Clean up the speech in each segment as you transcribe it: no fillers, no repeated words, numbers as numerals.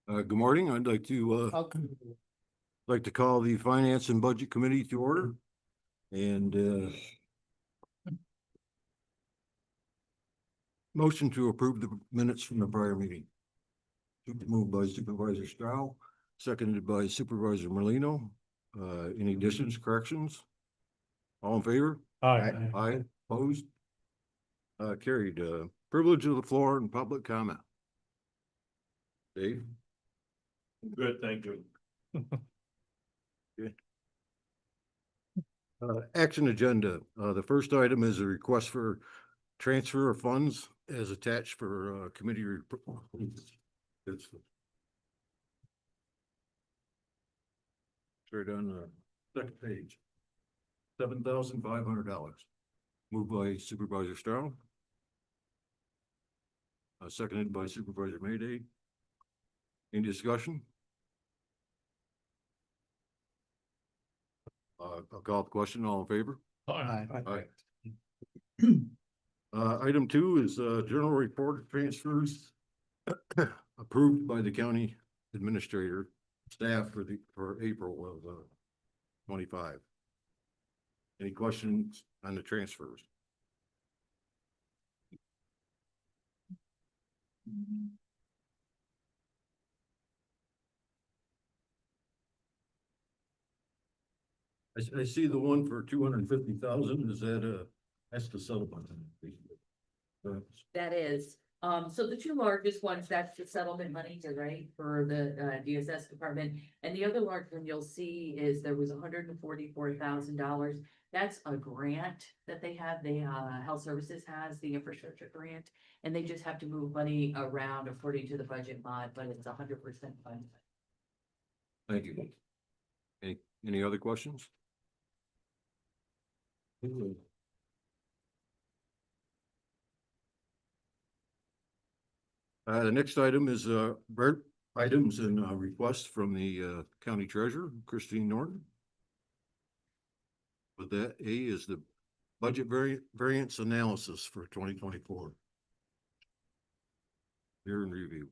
Good morning. I'd like to call the Finance and Budget Committee to order. And motion to approve the minutes from the prior meeting. Moved by Supervisor Strow, seconded by Supervisor Merlino. Any additions, corrections? All in favor? Aye. Aye, opposed? Carried. Privilege of the floor and public comment. Dave? Good, thank you. Action agenda. The first item is a request for transfer of funds as attached for committee report. It's straight on the second page. $7,500. Moved by Supervisor Stroud. Seconded by Supervisor Mayday. Any discussion? I'll call the question. All in favor? Aye. Aye. Item 2 is general report transfers approved by the county administrator staff for April of 25. Any questions on the transfers? I see the one for 250,000. Is that that's the settlement? That is, so the two largest ones, that's the settlement money to right for the DSS department. And the other large one you'll see is there was $144,000. That's a grant that they have. The Health Services has the infrastructure grant, and they just have to move money around according to the budget mod, but it's 100% funded. Thank you. Any other questions? The next item is items and requests from the county treasurer, Christine Norton. With that, A is the budget variance analysis for 2024. Here in review.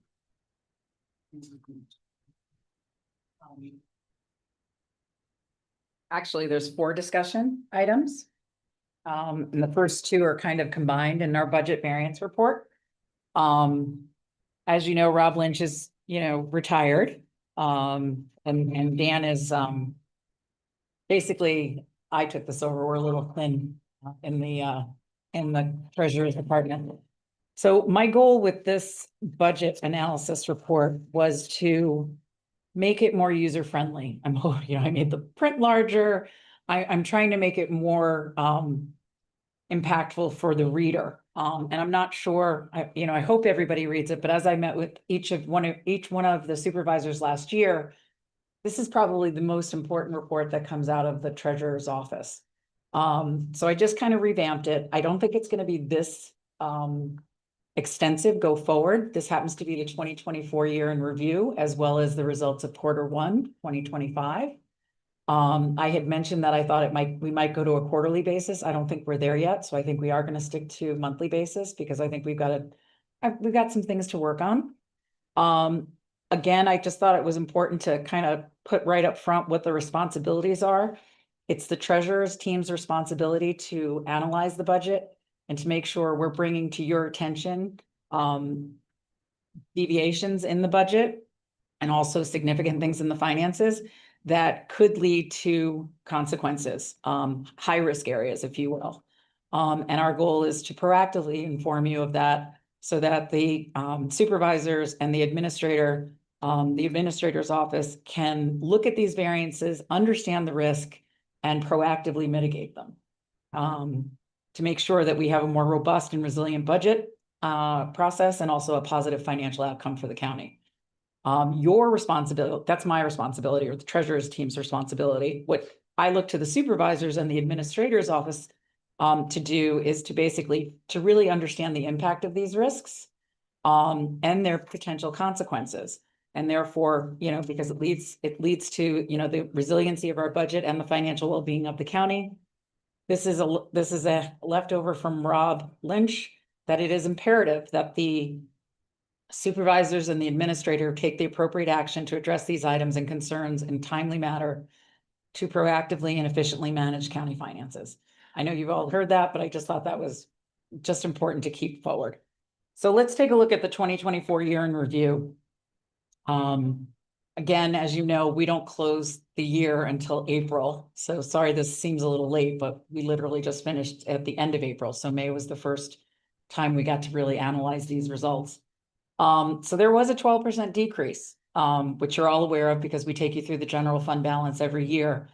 Actually, there's 4 discussion items. And the first 2 are kind of combined in our budget variance report. As you know, Rob Lynch is, retired. And Dan is, basically, I took this over. We're a little thin in the treasurer's department. So my goal with this budget analysis report was to make it more user-friendly. I made the print larger. I'm trying to make it more impactful for the reader. And I'm not sure, I hope everybody reads it, but as I met with each one of the supervisors last year, this is probably the most important report that comes out of the treasurer's office. So I just kind of revamped it. I don't think it's going to be this extensive go forward. This happens to be the 2024 year in review, as well as the results of Q1 2025. I had mentioned that I thought we might go to a quarterly basis. I don't think we're there yet. So I think we are going to stick to monthly basis because I think we've got some things to work on. Again, I just thought it was important to kind of put right up front what the responsibilities are. It's the treasurer's team's responsibility to analyze the budget and to make sure we're bringing to your attention deviations in the budget and also significant things in the finances that could lead to consequences, high risk areas, if you will. And our goal is to proactively inform you of that so that the supervisors and the administrator's office can look at these variances, understand the risk, and proactively mitigate them. To make sure that we have a more robust and resilient budget process and also a positive financial outcome for the county. Your responsibility, that's my responsibility, or the treasurer's team's responsibility. What I look to the supervisors and the administrator's office to do is to basically to really understand the impact of these risks and their potential consequences. And therefore, because it leads to, the resiliency of our budget and the financial well-being of the county. this is a leftover from Rob Lynch, that it is imperative that the supervisors and the administrator take the appropriate action to address these items and concerns in timely manner to proactively and efficiently manage county finances. I know you've all heard that, but I just thought that was just important to keep forward. So let's take a look at the 2024 year in review. Again, as you know, we don't close the year until April. So sorry, this seems a little late, but we literally just finished at the end of April. So May was the first time we got to really analyze these results. So there was a 12% decrease, which you're all aware of because we take you through the general fund balance every year.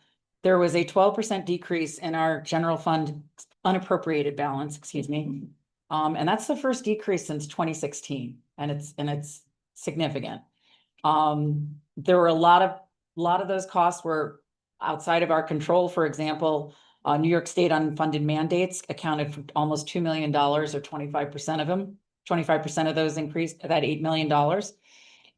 There was a 12% decrease in our general fund unappropriated balance, excuse me. And that's the first decrease since 2016, and it's significant. There were a lot of those costs were outside of our control. For example, New York State unfunded mandates accounted for almost $2 million or 25% of them. 25% of those increased that $8 million.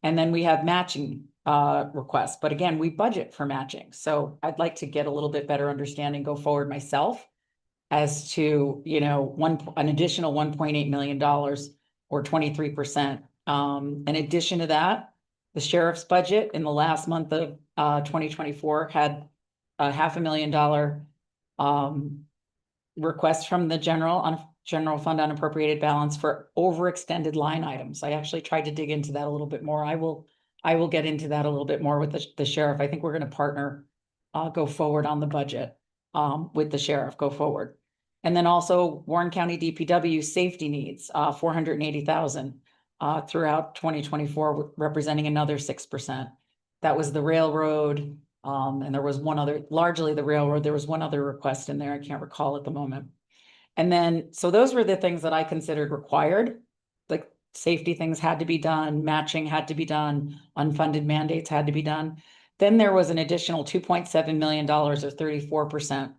And then we have matching requests. But again, we budget for matching. So I'd like to get a little bit better understanding go forward myself as to, you know, an additional $1.8 million or 23%. In addition to that, the sheriff's budget in the last month of 2024 had a $500,000 request from the general fund unappropriated balance for overextended line items. I actually tried to dig into that a little bit more. I will get into that a little bit more with the sheriff. I think we're going to partner, go forward on the budget with the sheriff, go forward. And then also Warren County DPW safety needs, 480,000 throughout 2024, representing another 6%. That was the railroad. And there was one other, largely the railroad. There was one other request in there. I can't recall at the moment. And then, so those were the things that I considered required. Like safety things had to be done, matching had to be done, unfunded mandates had to be done. Then there was an additional $2.7 million or 34%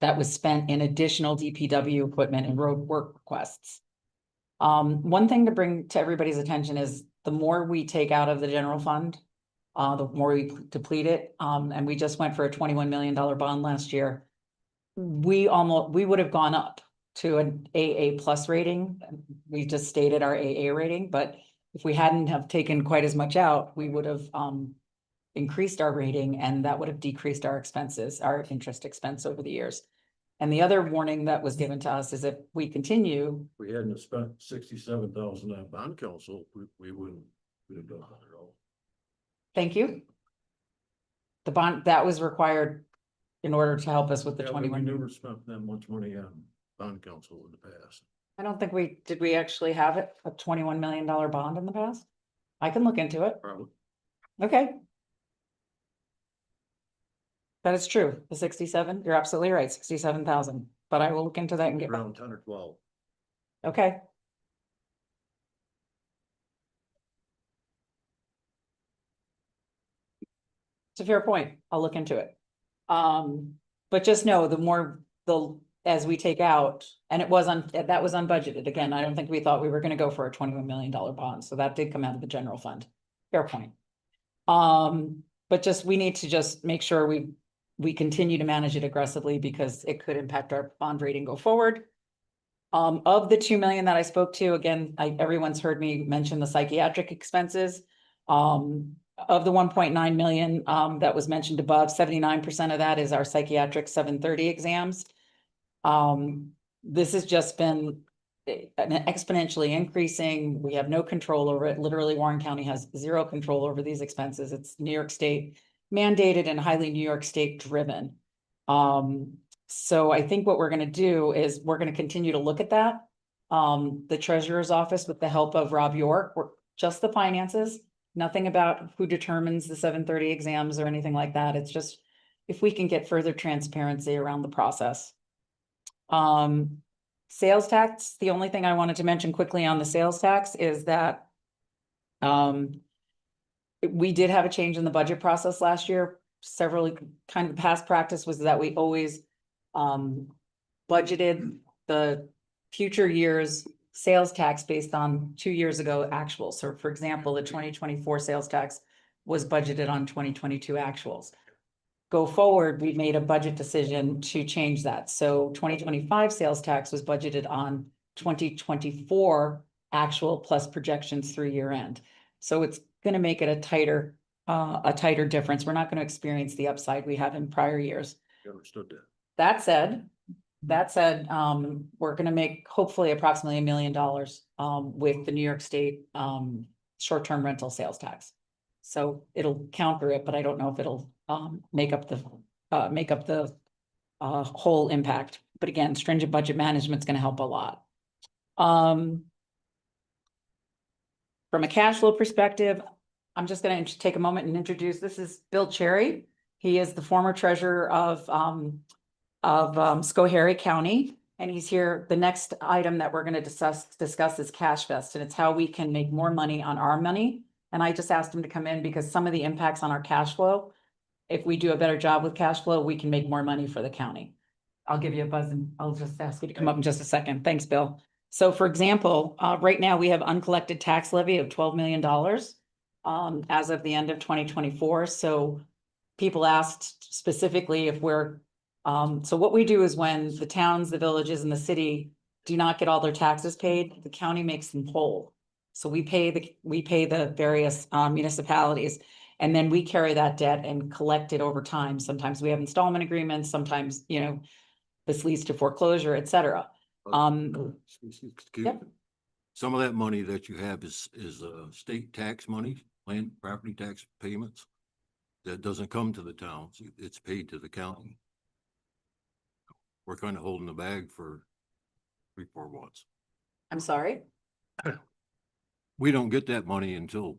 that was spent in additional DPW equipment and road work requests. One thing to bring to everybody's attention is the more we take out of the general fund, the more we deplete it. And we just went for a $21 million bond last year. We would have gone up to an AA plus rating. We just stated our AA rating, but if we hadn't have taken quite as much out, we would have increased our rating, and that would have decreased our expenses, our interest expense over the years. And the other warning that was given to us is if we continue. We hadn't spent 67,000 on bond council, we wouldn't have done that at all. Thank you. The bond that was required in order to help us with the Yeah, 21. We never spent that much money on bond council in the past. I don't think did we actually have it, a $21 million bond in the past? I can look into it. Probably. Okay. That is true. The 67, you're absolutely right, 67,000, but I will look into that and get back. Around 10 or 12. Okay. It's a fair point. I'll look into it. But just know as we take out, and that was unbudgeted. Again, I don't think we thought we were going to go for a $21 million bond. So that did come out of the general fund. Fair point. But we need to just make sure we continue to manage it aggressively because it could impact our bond rating go forward. Of the 2 million that I spoke to, again, everyone's heard me mention the psychiatric expenses. Of the 1.9 million that was mentioned above, 79% of that is our psychiatric 730 exams. This has just been exponentially increasing. We have no control over it. Literally, Warren County has zero control over these expenses. It's New York State mandated and highly New York State driven. So I think what we're going to do is we're going to continue to look at that. The treasurer's office, with the help of Rob York, just the finances, nothing about who determines the 730 exams or anything like that. It's just if we can get further transparency around the process. Sales tax, the only thing I wanted to mention quickly on the sales tax is that we did have a change in the budget process last year. Several kind of past practice was that we always budgeted the future years sales tax based on 2 years ago actuals. So for example, the 2024 sales tax was budgeted on 2022 actuals. go forward, we made a budget decision to change that. So 2025 sales tax was budgeted on 2024 actual plus projections through year end. So it's gonna make it a tighter difference. We're not gonna experience the upside we had in prior years. I understood that. That said, we're gonna make hopefully approximately $1 million, with the New York State, short-term rental sales tax. So it'll counter it, but I don't know if it'll, make up the whole impact. But again, stringent budget management's gonna help a lot. From a cash flow perspective, I'm just gonna take a moment and introduce, this is Bill Cherry. He is the former treasurer of Schoharie County, and he's here. The next item that we're gonna discuss is Cash Fest, and it's how we can make more money on our money. And I just asked him to come in because some of the impacts on our cash flow, if we do a better job with cash flow, we can make more money for the county. I'll give you a buzz and I'll just ask you to come up in just a second. Thanks, Bill. So for example, right now we have uncollected tax levy of $12 million as of the end of 2024. So people asked specifically if we're, so what we do is when the towns, the villages and the city do not get all their taxes paid, the county makes them whole. So we pay the various municipalities, and then we carry that debt and collect it over time. Sometimes we have installment agreements, sometimes, you know, this leads to foreclosure, et cetera. Yep. Some of that money that you have is state tax money, land property tax payments. That doesn't come to the towns, it's paid to the county. We're kind of holding the bag for 3-4 months. I'm sorry? We don't get that money until,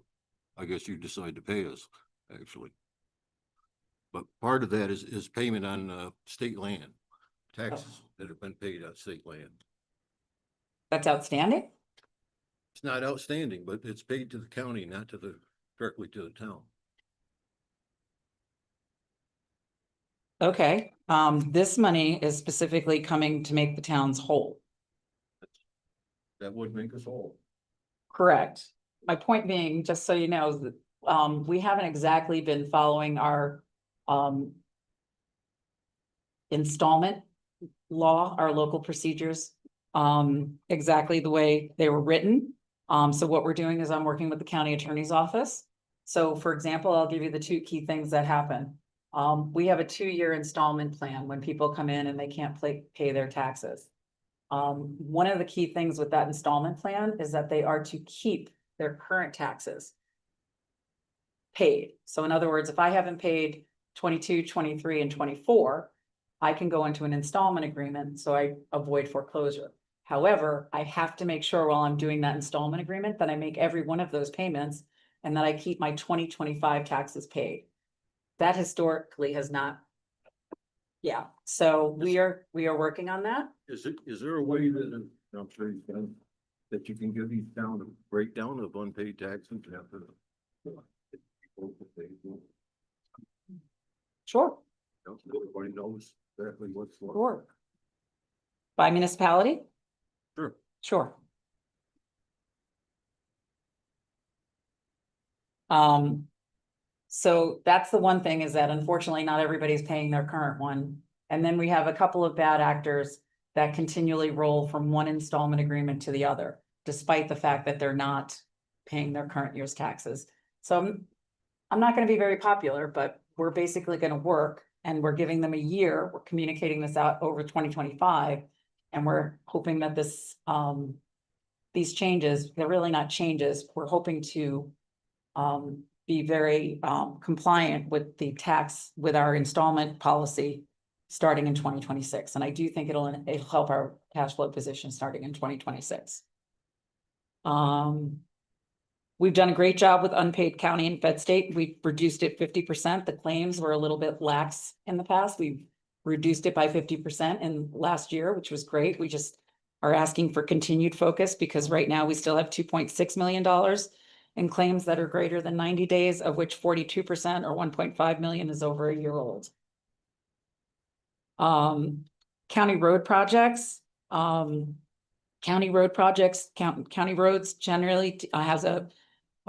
I guess, you decide to pay us, actually. But part of that is payment on state land, taxes that have been paid on state land. That's outstanding? It's not outstanding, but it's paid to the county, not directly to the town. Okay, this money is specifically coming to make the towns whole. That would make us whole. Correct. My point being, just so you know, is that we haven't exactly been following our installment law, our local procedures, exactly the way they were written. So what we're doing is I'm working with the county attorney's office. So for example, I'll give you the 2 key things that happen. We have a 2-year installment plan when people come in and they can't pay their taxes. One of the key things with that installment plan is that they are to keep their current taxes paid. So in other words, if I haven't paid 22, 23, and 24, I can go into an installment agreement so I avoid foreclosure. However, I have to make sure while I'm doing that installment agreement that I make every one of those payments and that I keep my 2025 taxes paid. That historically has not. Yeah, so we are working on that. Is there a way that, I'm sure you can, that you can give these down a breakdown of unpaid taxes after? Sure. Everybody knows exactly what's what. Sure. By municipality? Sure. Sure. So that's the one thing, is that unfortunately not everybody's paying their current one. And then we have a couple of bad actors that continually roll from one installment agreement to the other, despite the fact that they're not paying their current year's taxes. So I'm not going to be very popular, but we're basically going to work, and we're giving them a year. We're communicating this out over 2025, and we're hoping that this, these changes, they're really not changes. We're hoping to be very compliant with the tax, with our installment policy starting in 2026. And I do think it'll help our cash flow position starting in 2026. We've done a great job with unpaid county and fed state. We've reduced it 50%. The claims were a little bit lax in the past. We've reduced it by 50% in last year, which was great. We just are asking for continued focus because right now we still have $2.6 million in claims that are greater than 90 days, of which 42% or 1.5 million is over a year old. County road projects, county roads generally has a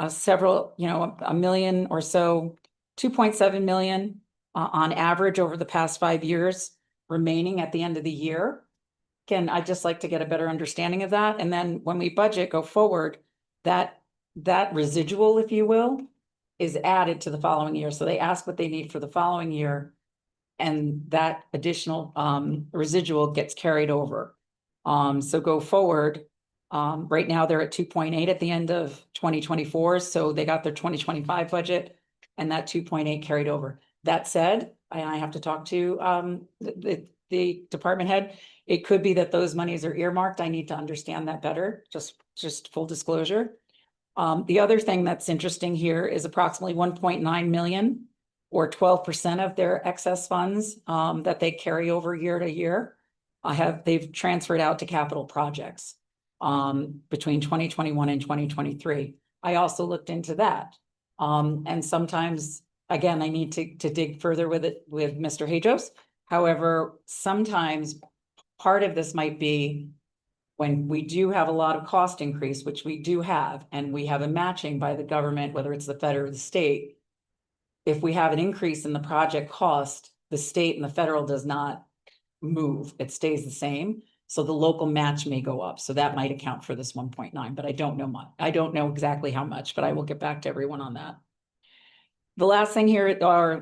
several, you know, a million or so, 2.7 million on average over the past 5 years remaining at the end of the year. Again, I'd just like to get a better understanding of that. And then when we budget go forward, that residual, if you will, is added to the following year. So they ask what they need for the following year. And that additional residual gets carried over. So go forward, right now they're at 2.8 at the end of 2024. So they got their 2025 budget and that 2.8 carried over. That said, I have to talk to the department head. It could be that those monies are earmarked. I need to understand that better, just full disclosure. The other thing that's interesting here is approximately 1.9 million or 12% of their excess funds that they carry over year to year. They've transferred out to capital projects between 2021 and 2023. I also looked into that. And sometimes, again, I need to dig further with it with Mr. Hajos. However, sometimes part of this might be when we do have a lot of cost increase, which we do have, and we have a matching by the government, whether it's the fed or the state. If we have an increase in the project cost, the state and the federal does not move, it stays the same. So the local match may go up. So that might account for this 1.9, but I don't know much. I don't know exactly how much, but I will get back to everyone on that. The last thing here are,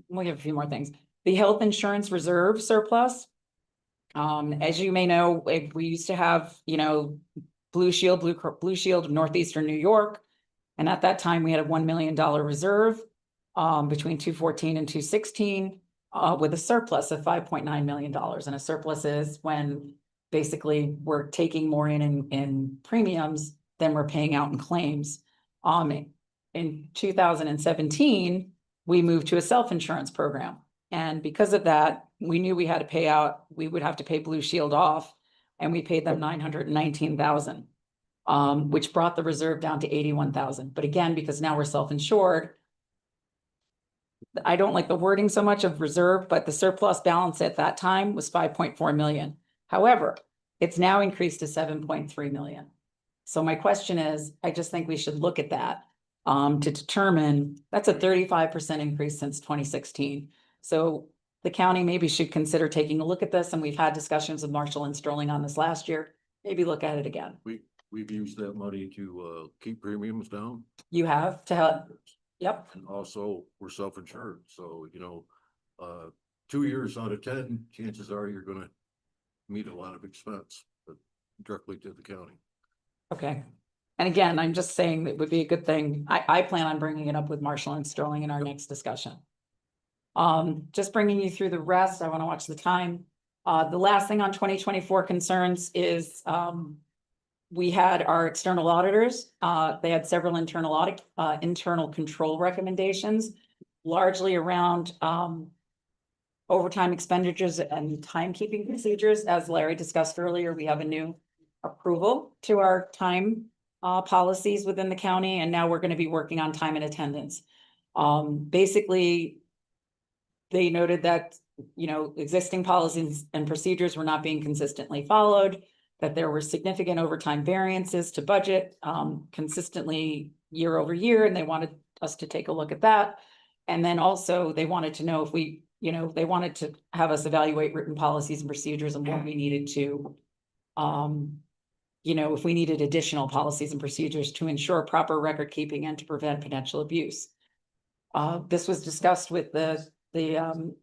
we have a few more things. The health insurance reserve surplus. As you may know, we used to have, Blue Shield of Northeastern New York. And at that time we had a $1 million reserve between 214 and 216 with a surplus of $5.9 million. And a surplus is when basically we're taking more in premiums than we're paying out in claims. In 2017, we moved to a self-insurance program. And because of that, we knew we had to pay out, we would have to pay Blue Shield off, and we paid them $919,000, which brought the reserve down to $81,000. But again, because now we're self-insured, I don't like the wording so much of reserve, but the surplus balance at that time was 5.4 million. However, it's now increased to 7.3 million. So my question is, I just think we should look at that to determine that's a 35% increase since 2016. So the county maybe should consider taking a look at this, and we've had discussions with Marshall and Sterling on this last year. Maybe look at it again. We've used that money to keep premiums down. You have to help. Yep. And also we're self-insured. So, 2 years out of 10, chances are you're gonna meet a lot of expense, but directly to the county. Okay. And again, I'm just saying that would be a good thing. I plan on bringing it up with Marshall and Sterling in our next discussion. Just bringing you through the rest. I want to watch the time. The last thing on 2024 concerns is, we had our external auditors. They had several internal control recommendations, largely around, overtime expenditures and timekeeping procedures. As Larry discussed earlier, we have a new approval to our time, policies within the county. And now we're going to be working on time and attendance. Basically, they noted that, existing policies and procedures were not being consistently followed, that there were significant overtime variances to budget consistently year over year, and they wanted us to take a look at that. And then also they wanted to know if they wanted to have us evaluate written policies and procedures and what we needed to, if we needed additional policies and procedures to ensure proper record keeping and to prevent potential abuse. This was discussed with the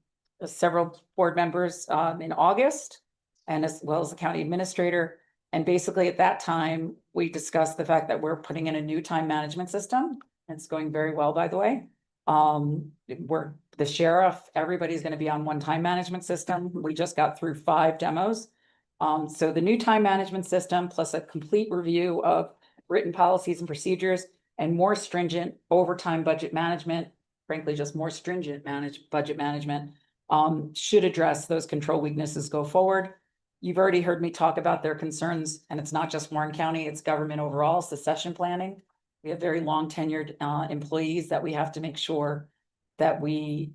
several board members in August, and as well as the county administrator. And basically at that time, we discussed the fact that we're putting in a new time management system. It's going very well, by the way. We're the sheriff, everybody's going to be on one time management system. We just got through 5 demos. So the new time management system, plus a complete review of written policies and procedures and more stringent overtime budget management, frankly, just more stringent budget management, should address those control weaknesses go forward. You've already heard me talk about their concerns, and it's not just Warren County, it's government overall, succession planning. We have very long tenured employees that we have to make sure that we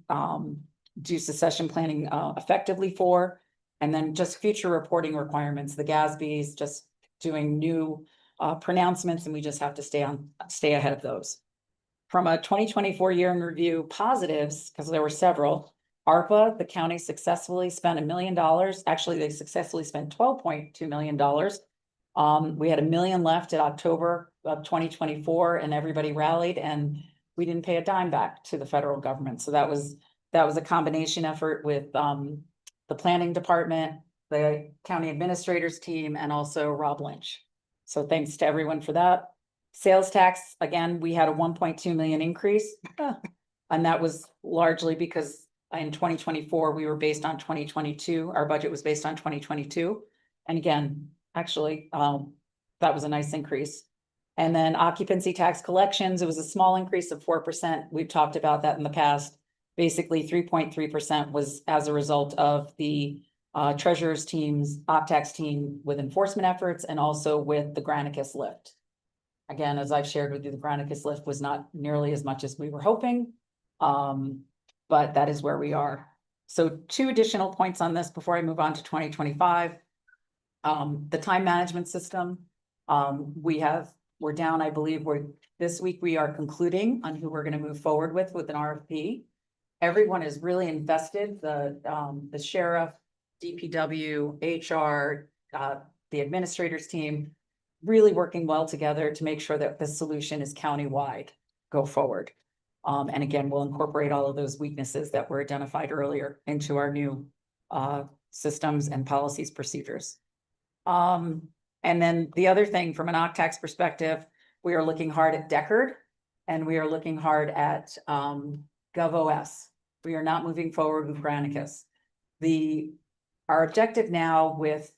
do succession planning effectively for. And then just future reporting requirements, the GASB's just doing new pronouncements, and we just have to stay ahead of those. from a 2024 year in review positives, because there were several. ARPA, the county successfully spent $1 million. Actually, they successfully spent $12.2 million. We had $1 million left at October of 2024 and everybody rallied and we didn't pay a dime back to the federal government. So that was a combination effort with the planning department, the county administrators team, and also Rob Lynch. So thanks to everyone for that. Sales tax, again, we had a 1.2 million increase. And that was largely because in 2024, we were based on 2022. Our budget was based on 2022. And again, actually, that was a nice increase. And then occupancy tax collections, it was a small increase of 4%. We've talked about that in the past. Basically, 3.3% was as a result of the treasurer's team's OpTax team with enforcement efforts and also with the Granicus lift. Again, as I've shared with you, the Granicus lift was not nearly as much as we were hoping, but that is where we are. So 2 additional points on this before I move on to 2025. The time management system, we're down, I believe this week we are concluding on who we're going to move forward with an RFP. Everyone is really invested, the sheriff, DPW, HR, the administrators team, really working well together to make sure that the solution is countywide go forward. And again, we'll incorporate all of those weaknesses that were identified earlier into our new systems and policies, procedures. And then the other thing from an OcTax perspective, we are looking hard at Deckard and we are looking hard at GovOS. We are not moving forward with Granicus. Our objective now with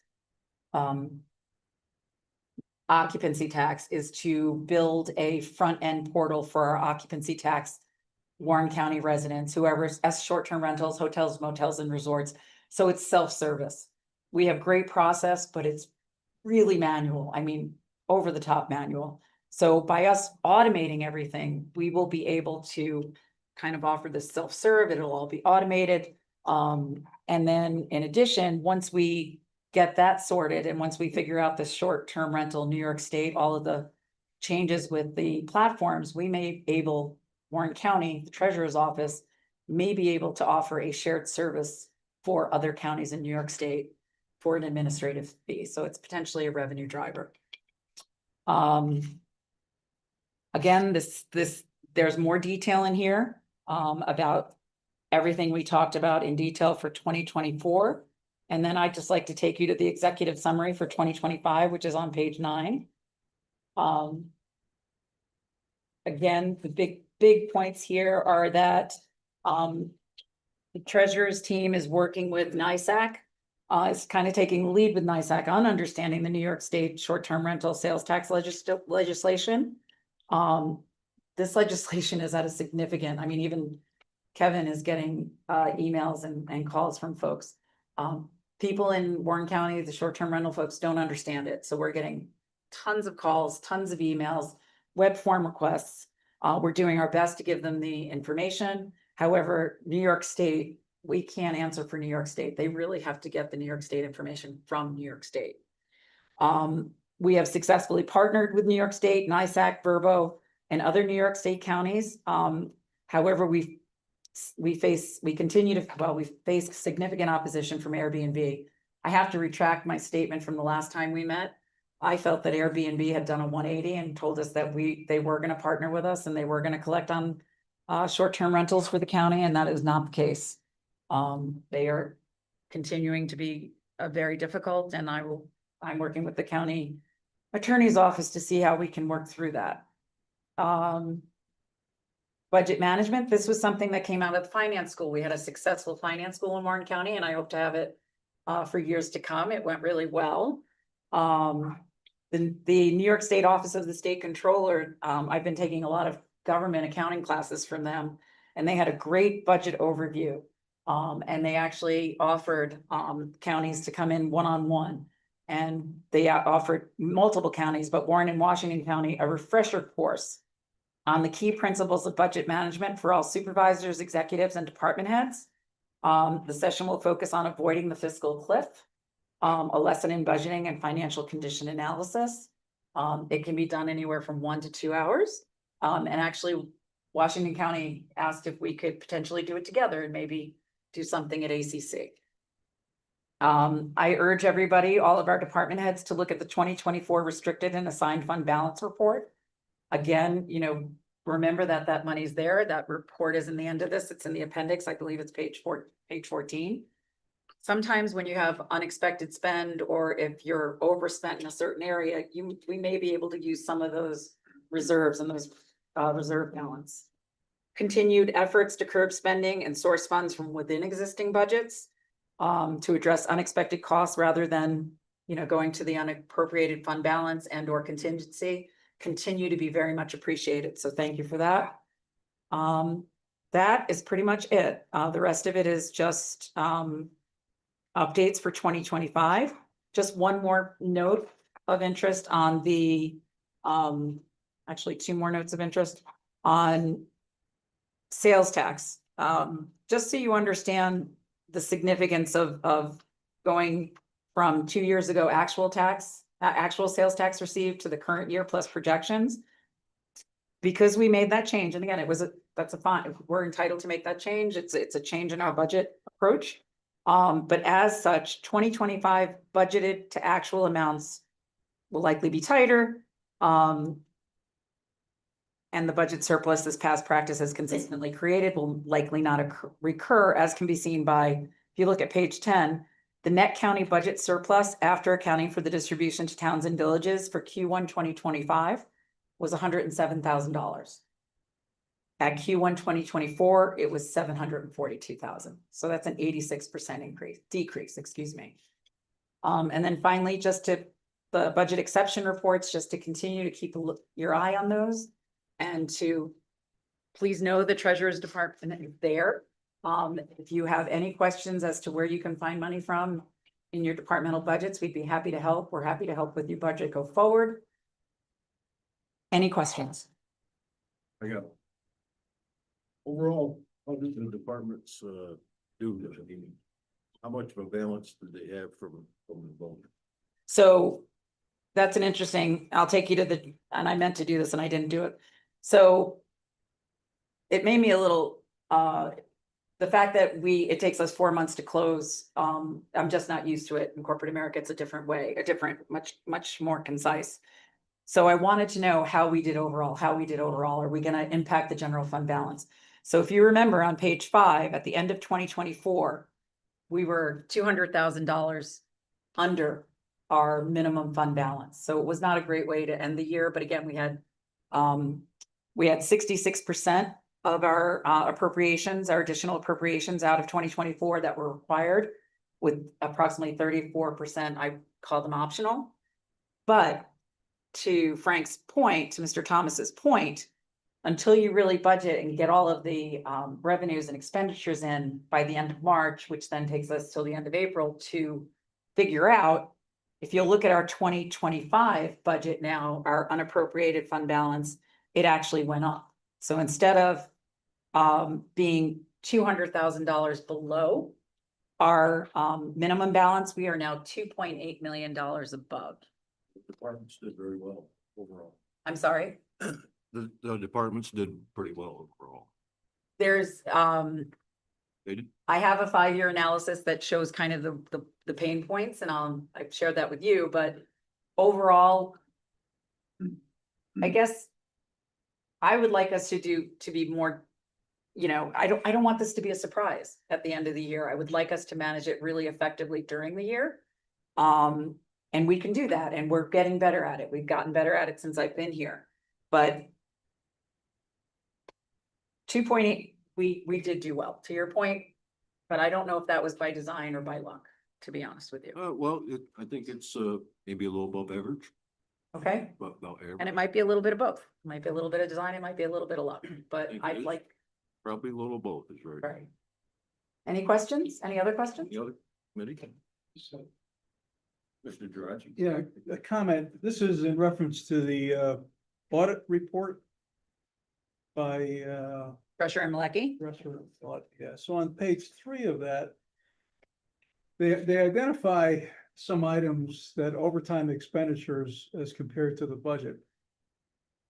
occupancy tax is to build a front-end portal for our occupancy tax Warren County residents, whoever's short-term rentals, hotels, motels, and resorts. So it's self-service. We have great process, but it's really manual. I mean, over the top manual. So by us automating everything, we will be able to kind of offer this self-serve. It'll all be automated. And then in addition, once we get that sorted and once we figure out the short-term rental, New York State, all of the changes with the platforms, we may able, Warren County, the treasurer's office, may be able to offer a shared service for other counties in New York State for an administrative fee. So it's potentially a revenue driver. Again, there's more detail in here about everything we talked about in detail for 2024. And then I'd just like to take you to the executive summary for 2025, which is on page 9. Again, the big points here are that the treasurer's team is working with NYSAC. It's kind of taking the lead with NYSAC on understanding the New York State short-term rental sales tax legislation. This legislation is at a significant, I mean, even Kevin is getting emails and calls from folks. People in Warren County, the short-term rental folks don't understand it. So we're getting tons of calls, tons of emails, web form requests. We're doing our best to give them the information. However, New York State, we can't answer for New York State. They really have to get the New York State information from New York State. We have successfully partnered with New York State, NYSAC, Verbo, and other New York State counties. However, we face significant opposition from Airbnb. I have to retract my statement from the last time we met. I felt that Airbnb had done a 180 and told us that they were going to partner with us and they were going to collect on short-term rentals for the county, and that is not the case. They are continuing to be very difficult, and I'm working with the county attorney's office to see how we can work through that. Budget management, this was something that came out of the finance school. We had a successful finance school in Warren County, and I hope to have it for years to come. It went really well. The New York State Office of the State Controller, I've been taking a lot of government accounting classes from them, and they had a great budget overview. And they actually offered counties to come in one-on-one, and they offered multiple counties, but Warren and Washington County, a refresher course on the key principles of budget management for all supervisors, executives, and department heads. The session will focus on avoiding the fiscal cliff, a lesson in budgeting and financial condition analysis. It can be done anywhere from 1 to 2 hours. And actually, Washington County asked if we could potentially do it together and maybe do something at ACC. I urge everybody, all of our department heads, to look at the 2024 restricted and assigned fund balance report. Again, you know, remember that that money's there. That report is in the end of this. It's in the appendix. I believe it's page 14. Sometimes when you have unexpected spend, or if you're overspent in a certain area, we may be able to use some of those reserves and those reserve balance. Continued efforts to curb spending and source funds from within existing budgets to address unexpected costs rather than, you know, going to the unappropriated fund balance and or contingency continue to be very much appreciated. So thank you for that. That is pretty much it. The rest of it is just updates for 2025. Just one more note of interest on the, actually two more notes of interest on sales tax. Just so you understand the significance of going from 2 years ago actual sales tax received to the current year plus projections. Because we made that change, and again, that's a fine, we're entitled to make that change. It's a change in our budget approach. But as such, 2025 budgeted to actual amounts will likely be tighter. And the budget surplus this past practice has consistently created will likely not recur, as can be seen by, if you look at page 10, the net county budget surplus after accounting for the distribution to towns and villages for Q1 2025 was $107,000. At Q1 2024, it was $742,000. So that's an 86% decrease, excuse me. And then finally, just to the budget exception reports, just to continue to keep your eye on those, and to please know the Treasurer's Department is there. If you have any questions as to where you can find money from in your departmental budgets, we'd be happy to help. We're happy to help with your budget go forward. Any questions? I got. Overall, how did the departments do this? I mean, how much of a balance did they have from the vote? So that's an interesting, I'll take you to the, and I meant to do this and I didn't do it. So it made me a little, the fact that it takes us 4 months to close, I'm just not used to it. In corporate America, it's a different way, much more concise. So I wanted to know how we did overall. Are we going to impact the general fund balance? So if you remember on page 5, at the end of 2024, we were $200,000 under our minimum fund balance. So it was not a great way to end the year. But again, we had 66% of our appropriations, our additional appropriations out of 2024 that were required, with approximately 34%, I call them optional. But to Frank's point, to Mr. Thomas's point, until you really budget and get all of the revenues and expenditures in by the end of March, which then takes us till the end of April to figure out, if you'll look at our 2025 budget now, our unappropriated fund balance, it actually went up. So instead of being $200,000 below our minimum balance, we are now $2.8 million above. The departments did very well overall. I'm sorry. The departments did pretty well overall. There's They did. I have a 5-year analysis that shows kind of the pain points, and I've shared that with you, but overall, I guess I would like us to be more, you know, I don't want this to be a surprise at the end of the year. I would like us to manage it really effectively during the year. And we can do that, and we're getting better at it. We've gotten better at it since I've been here. But 2.8, we did do well, to your point, but I don't know if that was by design or by luck, to be honest with you. Well, I think it's maybe a little above average, Okay? but about average. And it might be a little bit of both. It might be a little bit of design, it might be a little bit of luck, but think it I'd is. like, Probably a little both is right. right. Any questions? Any other questions? Any other committee? Mr. Geraci? Yeah, a comment. This is in reference to the audit report by Treasurer and Malecki? Treasurer. Yeah, so on page 3 of that, they identify some items that overtime expenditures as compared to the budget.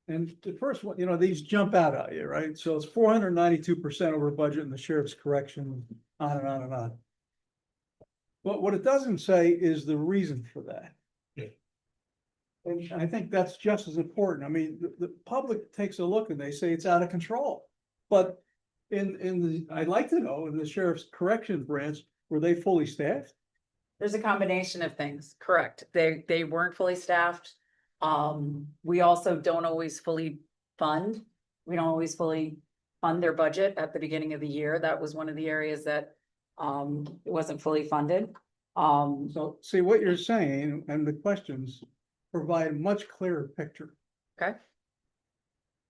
And the first one, these jump out at you, right? So it's 492% over budget in the sheriff's correction, on and on and on. But what it doesn't say is the reason for that. Yeah. And I think that's just as important. I mean, the public takes a look and they say it's out of control. But I'd like to know, in the sheriff's correction branch, were they fully staffed? There's a combination of things, correct. They weren't fully staffed. We also don't always fully fund. We don't always fully fund their budget at the beginning of the year. That was one of the areas that it wasn't fully funded. So see what you're saying, and the questions provide a much clearer picture. Okay.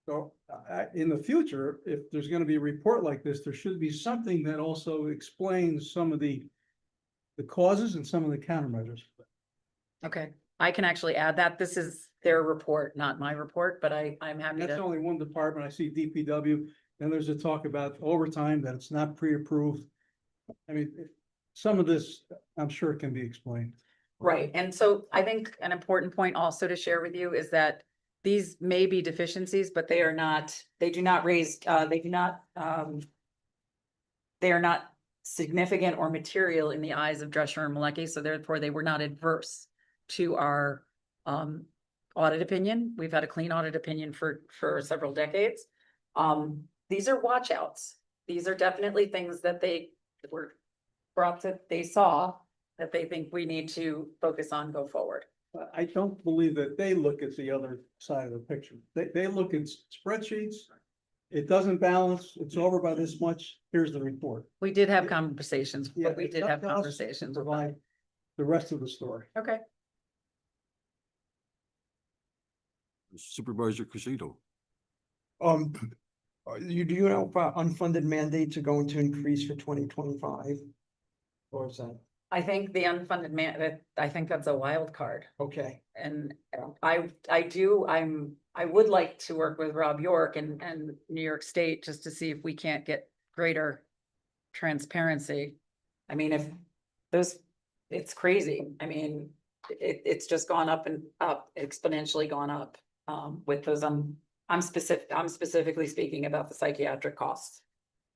So in the future, if there's gonna be a report like this, there should be something that also explains some of the causes and some of the countermeasures. Okay, I can actually add that. This is their report, not my report, but I'm happy That's to. only one department. I see DPW, then there's a talk about overtime, that it's not pre-approved. I mean, some of this, I'm sure can be explained. Right, and so I think an important point also to share with you is that these may be deficiencies, but they are not, they do not raise, they do not, they are not significant or material in the eyes of Drescher and Malecki, so therefore they were not adverse to our audit opinion. We've had a clean audit opinion for several decades. These are watchouts. These are definitely things that they were brought to, they saw that they think we need to focus on go forward. I don't believe that they look at the other side of the picture. They look at spreadsheets. It doesn't balance, it's over by this much, here's the report. We did have conversations, Yeah, but we it's did up have to us conversations. to about provide the rest of the story. it. Okay. Supervisor Casito. Do you know if unfunded mandates are going to increase for 2025? Or is that, I think the unfunded I think that's a wild card. okay, And I would like to work with Rob York and New York State just to see if we can't get greater transparency. I mean, if those, it's crazy. I mean, it's just gone up and up, exponentially gone up. With those, I'm specifically speaking about the psychiatric costs.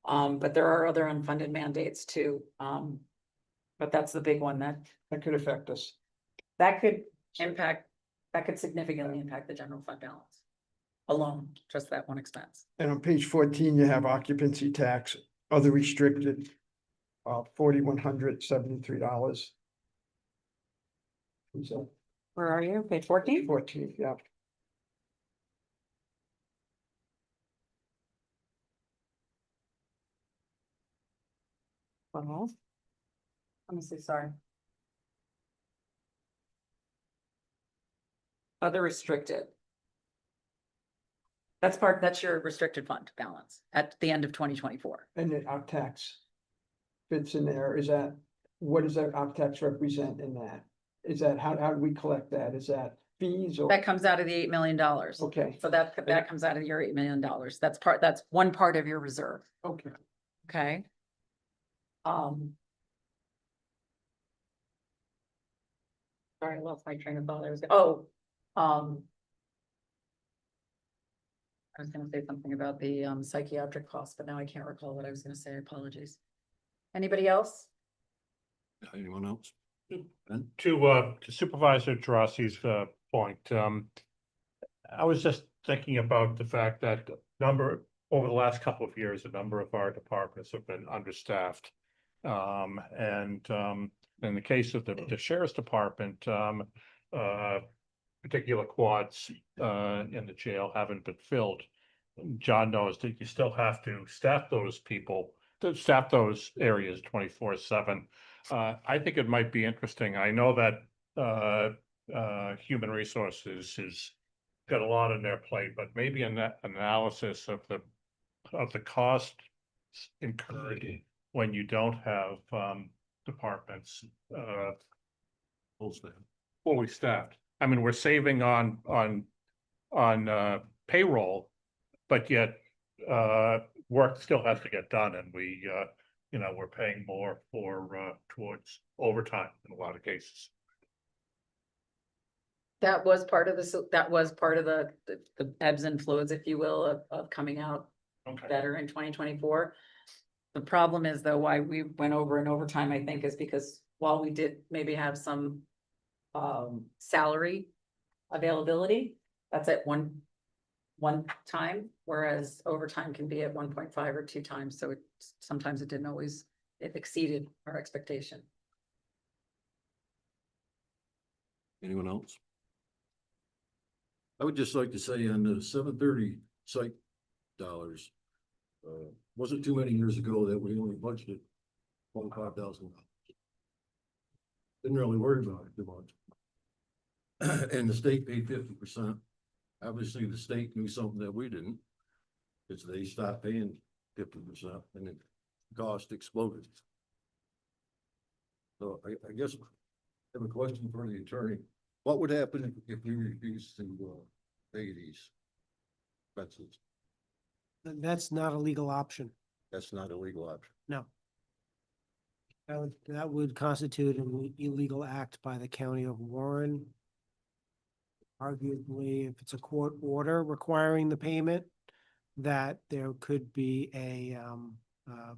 But there are other unfunded mandates too. But that's the big one that that could affect us. could impact, that could significantly impact the general fund balance. Alone, just that one expense. And on page 14, you have occupancy tax, other restricted, $4,173. So Where are you? Page 14? 14, yeah. What else? Let me see, sorry. Other restricted. That's your restricted fund balance at the end of 2024. And then our tax fits in there. Is that, what does that our tax represent in that? Is that, how do we collect that? Is that fees or? That comes out of the $8 million. Okay, So that comes out of your $8 million. That's one part of your reserve, okay. okay? Sorry, I lost my train of thought. I was gonna say something about the psychiatric costs, but now I can't recall what I was gonna say. Apologies. Anybody else? Anyone else? Ben? To Supervisor Drossie's point, I was just thinking about the fact that over the last couple of years, a number of our departments have been understaffed. In the case of the sheriff's department, particular quads in the jail haven't been filled. John knows that you still have to staff those people, to staff those areas 24/7. I think it might be interesting. I know that human resources has got a lot on their plate, but maybe an analysis of the cost incurred when you don't have departments Full staff. fully staffed. I mean, we're saving on payroll, but yet work still has to get done, and we're paying more towards overtime in a lot of cases. That was part of that was part of the ebbs and flows, if you will, of coming out Okay. better in 2024. The problem is though, why we went over and overtime, I think, is because while we did maybe have some salary availability, that's at one time, whereas overtime can be at 1.5 or 2 times. So sometimes it didn't always, it exceeded our expectation. Anyone else? I would just like to say on the 730 site dollars, wasn't too many years ago that we only budgeted $25,000. Didn't really worry about it too much. And the state paid 50%. Obviously, the state knew something that we didn't. Because they stopped paying 50% and the cost exploded. So I guess I have a question for the attorney. What would happen if we refused to pay these expenses? That's not a legal option. That's not a legal option. No. That would constitute an illegal act by the county of Warren. Arguably, if it's a court order requiring the payment, that there could be a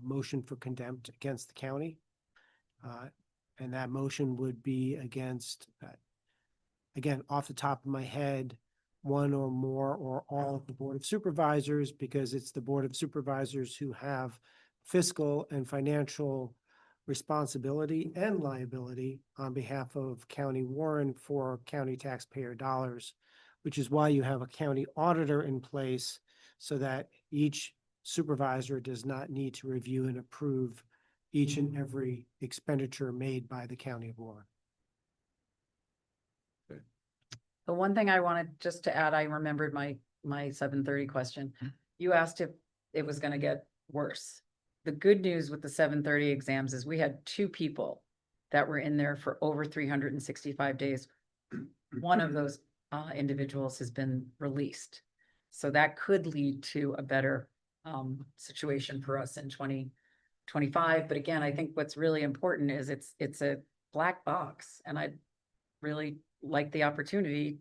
motion for contempt against the county. And that motion would be against, again, off the top of my head, one or more or all of the Board of Supervisors, because it's the Board of Supervisors who have fiscal and financial responsibility and liability on behalf of County Warren for county taxpayer dollars, which is why you have a county auditor in place so that each supervisor does not need to review and approve each and every expenditure made by the County of Warren. The one thing I wanted just to add, I remembered my 7:30 question. You asked if it was gonna get worse. The good news with the 7:30 exams is we had 2 people that were in there for over 365 days. One of those individuals has been released. So that could lead to a better situation for us in 2025. But again, I think what's really important is it's a black box, and I'd really like the opportunity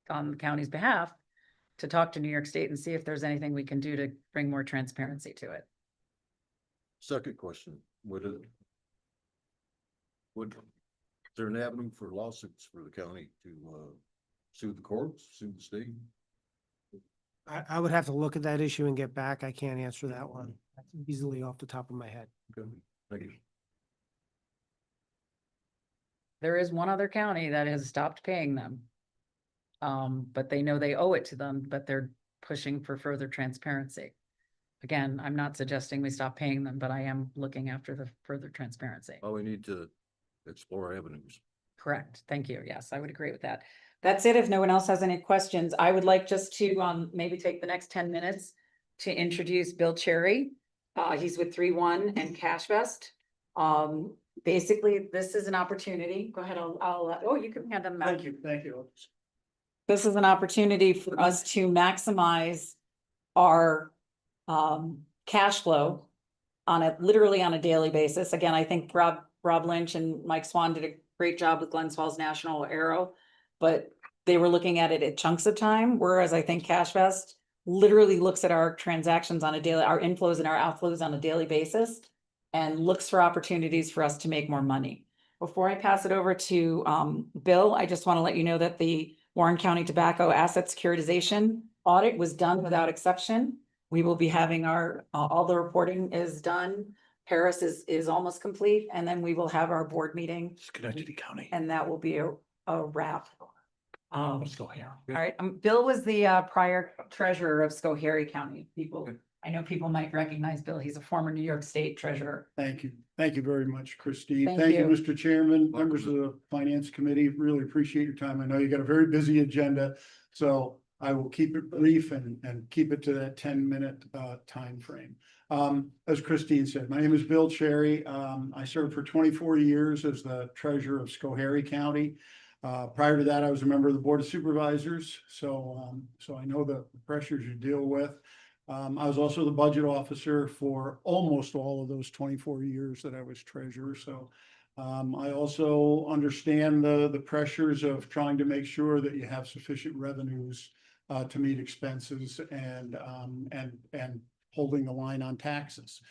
on the county's behalf to talk to New York State and see if there's anything we can do to bring more transparency to it. Second question, is there an avenue for lawsuits for the county to sue the courts, sue the state? I would have to look at that issue and get back. I can't answer that one easily off the top of my head. Okay, thank you. There is one other county that has stopped paying them. But they know they owe it to them, but they're pushing for further transparency. Again, I'm not suggesting we stop paying them, but I am looking after the further transparency. Well, we need to explore avenues. Correct. Thank you. Yes, I would agree with that. That's it. If no one else has any questions, I would like just to maybe take the next 10 minutes to introduce Bill Cherry. He's with 3-1 and CashVest. Basically, this is an opportunity. Go ahead. Oh, you can hand them back. Thank you. This is an opportunity for us to maximize our cash flow literally on a daily basis. Again, I think Rob Lynch and Mike Swan did a great job with Glens Falls National Aero, but they were looking at it at chunks of time, whereas I think CashVest literally looks at our transactions on a daily, our inflows and our outflows on a daily basis, and looks for opportunities for us to make more money. Before I pass it over to Bill, I just want to let you know that the Warren County Tobacco Asset Securitization audit was done without exception. We will be having all the reporting is done. Paris is almost complete, and then we will have our board meeting, Schenectady County. and that will be a wrap. Let's go here. All right, Bill was the prior treasurer of Schoharie County. I know people might recognize Bill. He's a former New York State treasurer. Thank you. Thank you very much, Christine. Thank Thank you, you. Mr. Chairman, members of the Finance Committee. Really appreciate your time. I know you got a very busy agenda, so I will keep it brief and keep it to that 10-minute time frame. As Christine said, my name is Bill Cherry. I served for 24 years as the treasurer of Schoharie County. Prior to that, I was a member of the Board of Supervisors, so I know the pressures you deal with. I was also the budget officer for almost all of those 24 years that I was treasurer. So I also understand the pressures of trying to make sure that you have sufficient revenues to meet expenses and holding the line on taxes.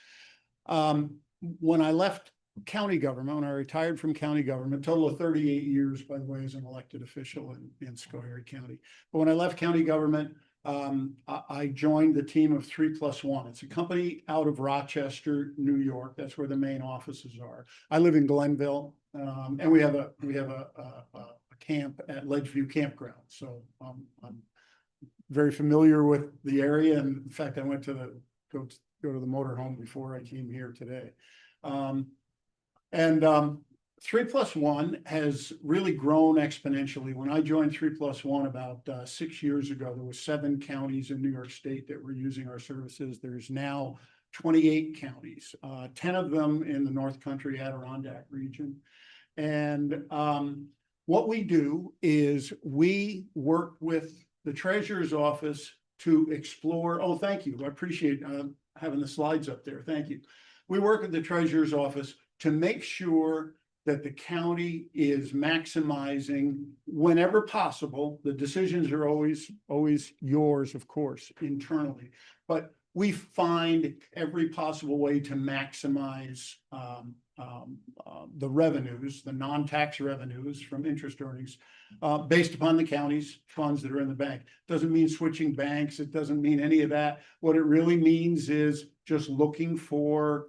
When I left county government, when I retired from county government, total of 38 years, by the way, as an elected official in Schoharie County. But when I left county government, I joined the team of 3+1. It's a company out of Rochester, New York. That's where the main offices are. I live in Glenville, and we have a camp at Ledgeview Campground. So I'm very familiar with the area. And in fact, I went to go to the motorhome before I came here today. 3+1 has really grown exponentially. When I joined 3+1 about 6 years ago, there were 7 counties in New York State that were using our services. There's now 28 counties, 10 of them in the North Country Adirondack region. And what we do is we work with the treasurer's office to explore. Oh, thank you. I appreciate having the slides up there. Thank you. We work with the treasurer's office to make sure that the county is maximizing whenever possible. The decisions are always yours, of course, internally, but we find every possible way to maximize the revenues, the non-tax revenues from interest earnings based upon the county's funds that are in the bank. Doesn't mean switching banks. It doesn't mean any of that. What it really means is just looking for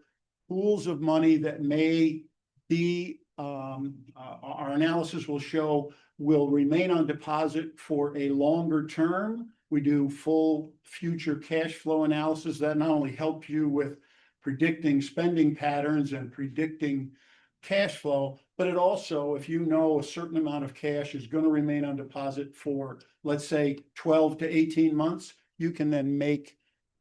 pools of money that may be, our analysis will show will remain on deposit for a longer term. We do full future cash flow analysis that not only help you with predicting spending patterns and predicting cash flow, but it also, if you know a certain amount of cash is going to remain on deposit for, let's say, 12 to 18 months, you can then make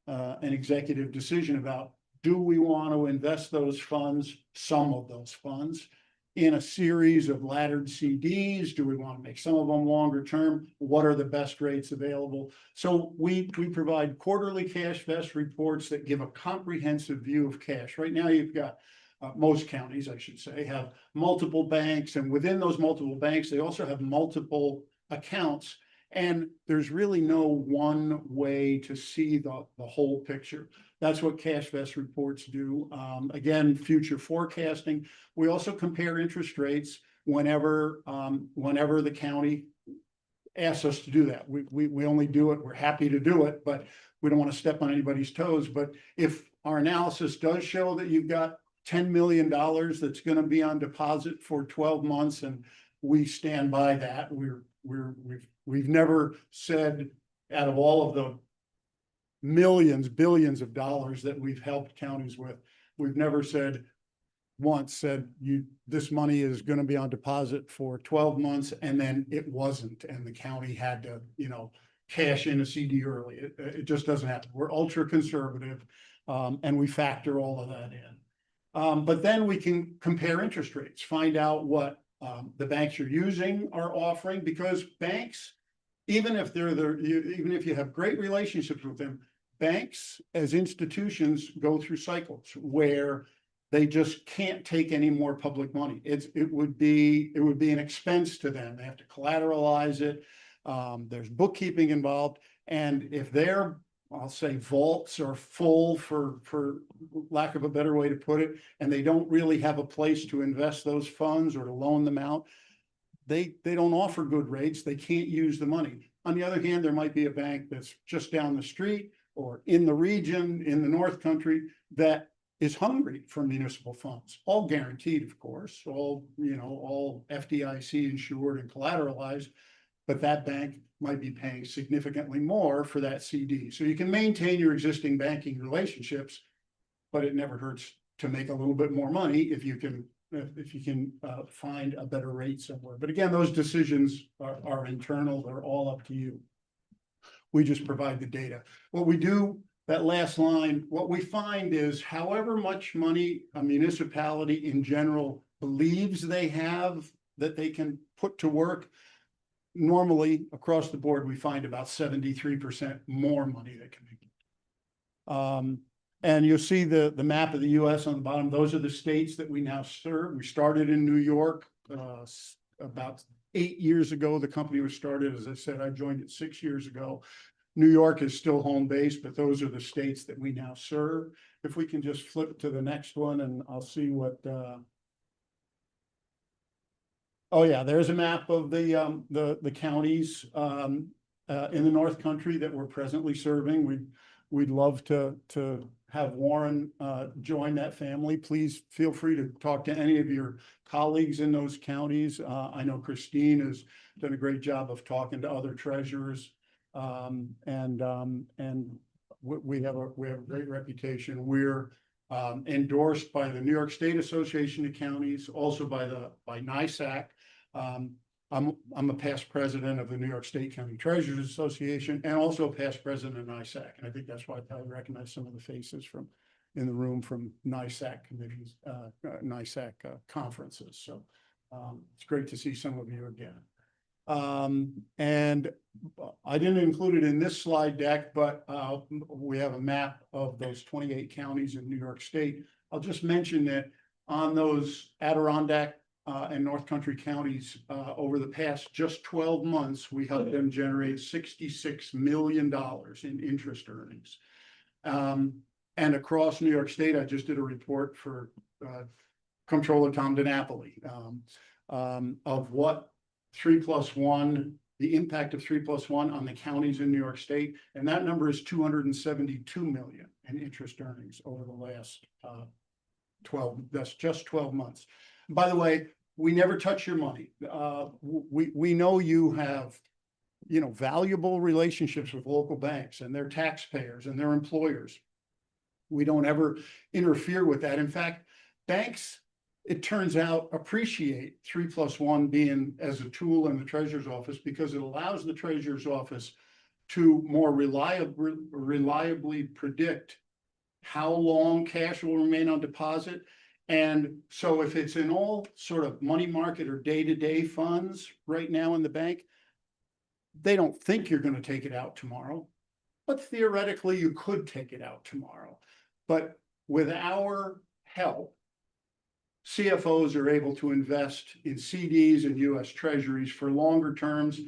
an executive decision about, do we want to invest those funds, some of those funds, in a series of laddered CDs? Do we want to make some of them longer term? What are the best rates available? So we provide quarterly cash vest reports that give a comprehensive view of cash. Right now, you've got most counties, I should say, have multiple banks, and within those multiple banks, they also have multiple accounts. And there's really no one way to see the whole picture. That's what cash vest reports do. Again, future forecasting. We also compare interest rates whenever the county asks us to do that. We only do it. We're happy to do it, but we don't want to step on anybody's toes. But if our analysis does show that you've got $10 million that's going to be on deposit for 12 months, and we stand by that, we've never said, out of all of the millions, billions of dollars that we've helped counties with, we've never said this money is going to be on deposit for 12 months and then it wasn't, and the county had to, cash in a CD early. It just doesn't happen. We're ultra conservative, and we factor all of that in. But then we can compare interest rates, find out what the banks you're using are offering, because banks, even if you have great relationships with them, banks as institutions go through cycles where they just can't take any more public money. It would be an expense to them. They have to collateralize it. There's bookkeeping involved, and if their, I'll say, vaults are full, for lack of a better way to put it, and they don't really have a place to invest those funds or to loan them out, they don't offer good rates. They can't use the money. On the other hand, there might be a bank that's just down the street or in the region, in the North Country, that is hungry for municipal funds, all guaranteed, of course, all FDIC insured and collateralized, but that bank might be paying significantly more for that CD. So you can maintain your existing banking relationships, but it never hurts to make a little bit more money if you can find a better rate somewhere. But again, those decisions are internal. They're all up to you. We just provide the data. What we do, that last line, what we find is however much money a municipality in general believes they have that they can put to work, normally across the board, we find about 73% more money that can be. And you'll see the map of the US on the bottom. Those are the states that we now serve. We started in New York, about 8 years ago. The company was started, as I said, I joined it 6 years ago. New York is still home base, but those are the states that we now serve. If we can just flip to the next one and I'll see what, oh yeah, there's a map of the counties, in the North Country that we're presently serving. We'd love to have Warren, join that family. Please feel free to talk to any of your colleagues in those counties. I know Christine has done a great job of talking to other treasurers. We have a great reputation. We're endorsed by the New York State Association of Counties, also by NYSAC. I'm a past president of the New York State County Treasurers Association and also a past president of NYSAC. And I think that's why I probably recognize some of the faces in the room from NYSAC committees, NYSAC conferences. So it's great to see some of you again. And I didn't include it in this slide deck, but we have a map of those 28 counties in New York State. I'll just mention that on those Adirondack and North Country counties, over the past just 12 months, we helped them generate $66 million in interest earnings. And across New York State, I just did a report for Comptroller Tom DiNapoli of what 3+1, the impact of 3+1 on the counties in New York State. And that number is 272 million in interest earnings over the last 12, that's just 12 months. By the way, we never touch your money. We know you have, valuable relationships with local banks and their taxpayers and their employers. We don't ever interfere with that. In fact, banks, it turns out, appreciate 3+1 being as a tool in the treasurer's office because it allows the treasurer's office to more reliably predict how long cash will remain on deposit. And so if it's in all sort of money market or day-to-day funds right now in the bank, they don't think you're going to take it out tomorrow, but theoretically you could take it out tomorrow. But with our help, CFOs are able to invest in CDs and US Treasuries for longer terms,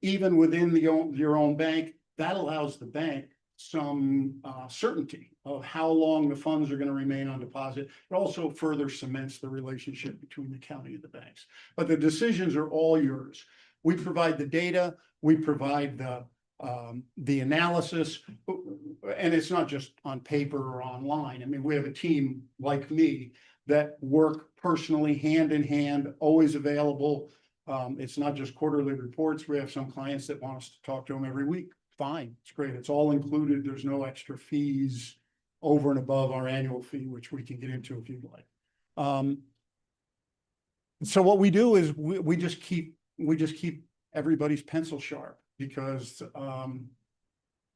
even within your own bank. That allows the bank some certainty of how long the funds are going to remain on deposit. It also further cements the relationship between the county and the banks. But the decisions are all yours. We provide the data, we provide the analysis, and it's not just on paper or online. I mean, we have a team like me that work personally, hand in hand, always available. It's not just quarterly reports. We have some clients that want us to talk to them every week. Fine, it's great. It's all included. There's no extra fees over and above our annual fee, which we can get into if you'd like. So what we do is we just keep everybody's pencil sharp because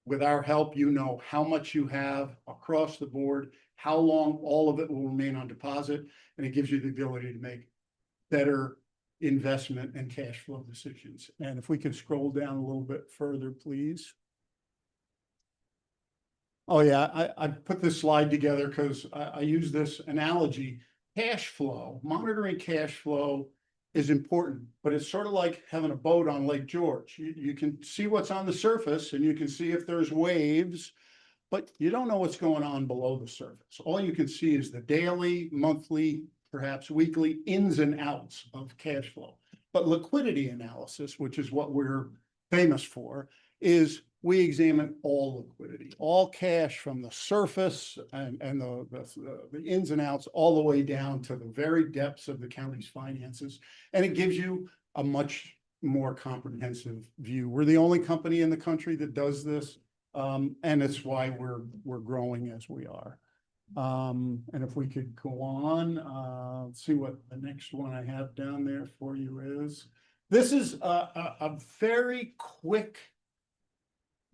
with our help, you know how much you have across the board, how long all of it will remain on deposit, and it gives you the ability to make better investment and cash flow decisions. And if we can scroll down a little bit further, please. Oh yeah, I put this slide together because I use this analogy. Cash flow, monitoring cash flow is important, but it's sort of like having a boat on Lake George. You can see what's on the surface and you can see if there's waves, but you don't know what's going on below the surface. All you can see is the daily, monthly, perhaps weekly ins and outs of cash flow. But liquidity analysis, which is what we're famous for, is we examine all liquidity, all cash from the surface and the ins and outs all the way down to the very depths of the county's finances. And it gives you a much more comprehensive view. We're the only company in the country that does this. And it's why we're growing as we are. And if we could go on, see what the next one I have down there for you is. This is a very quick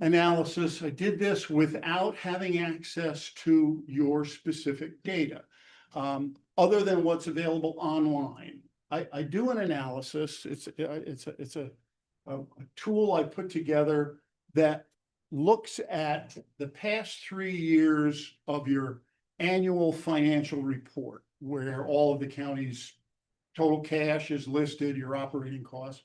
analysis. I did this without having access to your specific data, other than what's available online. I do an analysis. It's a tool I put together that looks at the past 3 years of your annual financial report, where all of the county's total cash is listed, your operating costs.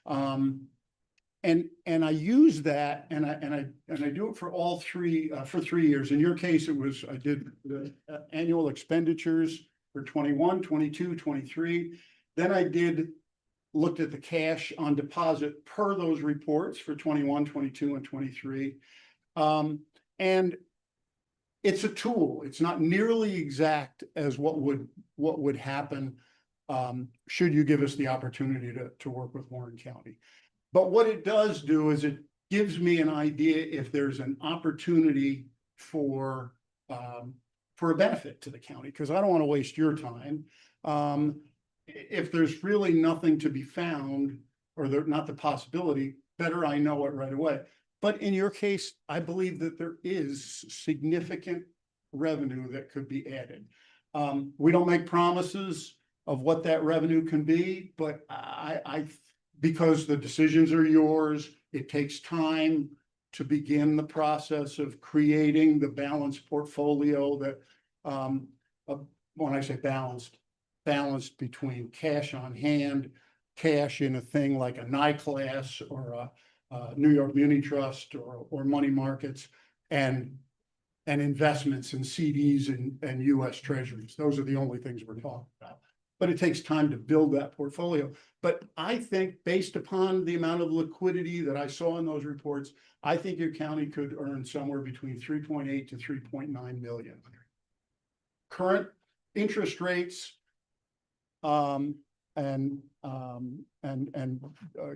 And I use that and I do it for all three, for 3 years. In your case, I did the annual expenditures for 21, 22, 23. Then I looked at the cash on deposit per those reports for 21, 22, and 23. And it's a tool. It's not nearly exact as what would happen should you give us the opportunity to work with Warren County. But what it does do is it gives me an idea if there's an opportunity for a benefit to the county, because I don't want to waste your time. If there's really nothing to be found, or not the possibility, better I know it right away. But in your case, I believe that there is significant revenue that could be added. We don't make promises of what that revenue can be, but because the decisions are yours, it takes time to begin the process of creating the balanced portfolio that, when I say balanced between cash on hand, cash in a thing like a NICLAS or a New York Muni Trust or money markets, and investments in CDs and US Treasuries. Those are the only things we're talking about. But it takes time to build that portfolio. But I think based upon the amount of liquidity that I saw in those reports, I think your county could earn somewhere between 3.8 to 3.9 million. Current interest rates,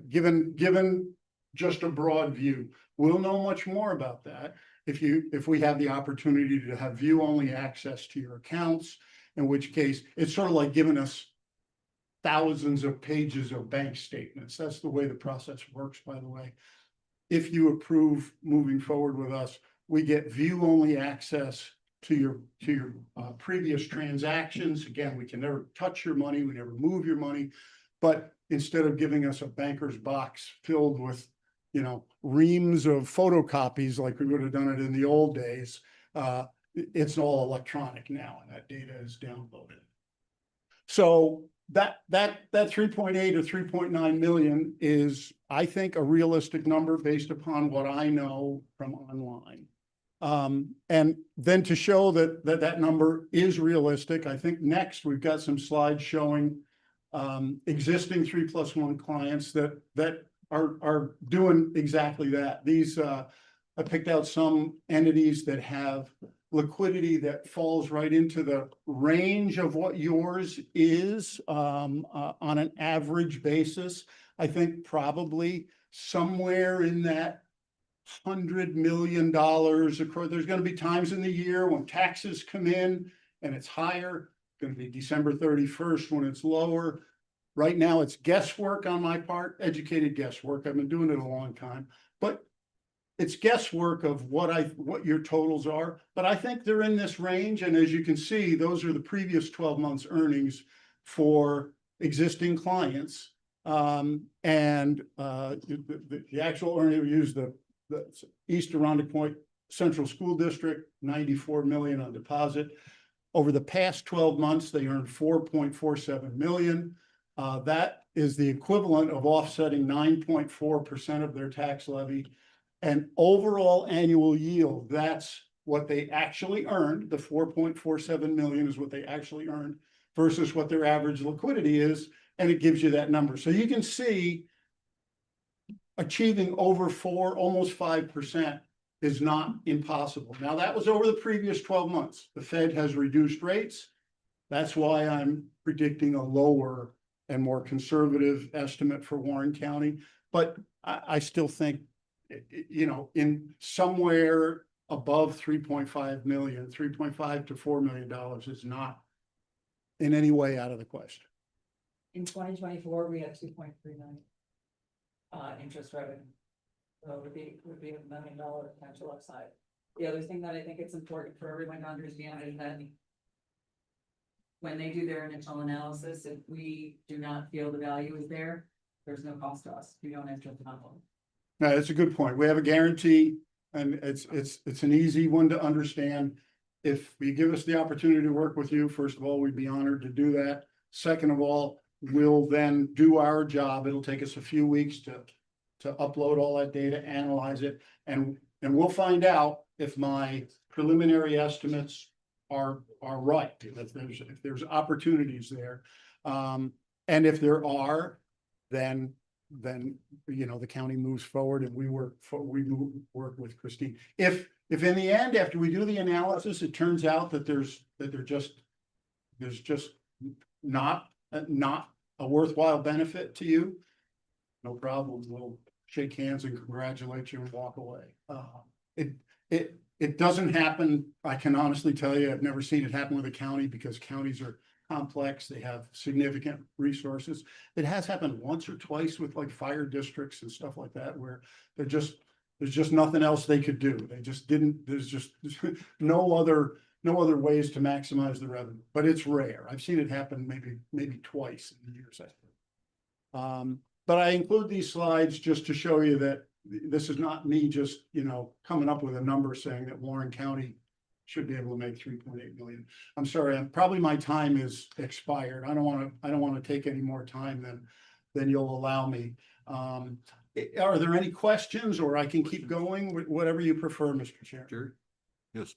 given just a broad view, we'll know much more about that if we have the opportunity to have view-only access to your accounts, in which case it's sort of like giving us thousands of pages of bank statements. That's the way the process works, by the way. If you approve moving forward with us, we get view-only access to your previous transactions. Again, we can never touch your money, we never move your money, but instead of giving us a banker's box filled with, reams of photocopies like we would have done it in the old days, it's all electronic now, and that data is downloaded. So that 3.8 or 3.9 million is, I think, a realistic number based upon what I know from online. And then to show that number is realistic, I think next we've got some slides showing existing 3+1 clients that are doing exactly that. These I picked out some entities that have liquidity that falls right into the range of what yours is on an average basis. I think probably somewhere in that $100 million across. There's going to be times in the year when taxes come in and it's higher. It's going to be December 31st when it's lower. Right now, it's guesswork on my part, educated guesswork. I've been doing it a long time, but it's guesswork of what your totals are. But I think they're in this range, and as you can see, those are the previous 12 months earnings for existing clients. The actual earning, we use the East Aronic Point Central School District, 94 million on deposit. Over the past 12 months, they earned 4.47 million. That is the equivalent of offsetting 9.4% of their tax levy. And overall annual yield, that's what they actually earned. The 4.47 million is what they actually earned versus what their average liquidity is. And it gives you that number. So you can see achieving over almost 5% is not impossible. Now that was over the previous 12 months. The Fed has reduced rates. That's why I'm predicting a lower and more conservative estimate for Warren County. But I still think, in somewhere above 3.5 million, 3.5 to $4 million is not in any way out of the question. In 2024, we had 2.3 million interest revenue. So it would be $1 million potential upside. The other thing that I think it's important for everyone to understand is that when they do their initial analysis, if we do not feel the value is there, there's no cost to us. We don't enter the model. No, that's a good point. We have a guarantee and it's an easy one to understand. If you give us the opportunity to work with you, first of all, we'd be honored to do that. Second of all, we'll then do our job. It'll take us a few weeks to upload all that data, analyze it, and we'll find out if my preliminary estimates are right, if there's opportunities there. And if there are, then, you know, the county moves forward and we work with Christine. If in the end, after we do the analysis, it turns out that there's just not a worthwhile benefit to you, no problem. We'll shake hands and congratulate you and walk away. It doesn't happen. I can honestly tell you, I've never seen it happen with a county because counties are complex. They have significant resources. It has happened once or twice with like fire districts and stuff like that, where there's just nothing else they could do. They just didn't, there's just no other ways to maximize the revenue, but it's rare. I've seen it happen maybe twice in the years. But I include these slides just to show you that this is not me just, you know, coming up with a number saying that Warren County should be able to make 3.8 million. I'm sorry, probably my time is expired. I don't want to take any more time than you'll allow me. Are there any questions, or I can keep going, whatever you prefer, Mr. Chair? Jerry? Yes.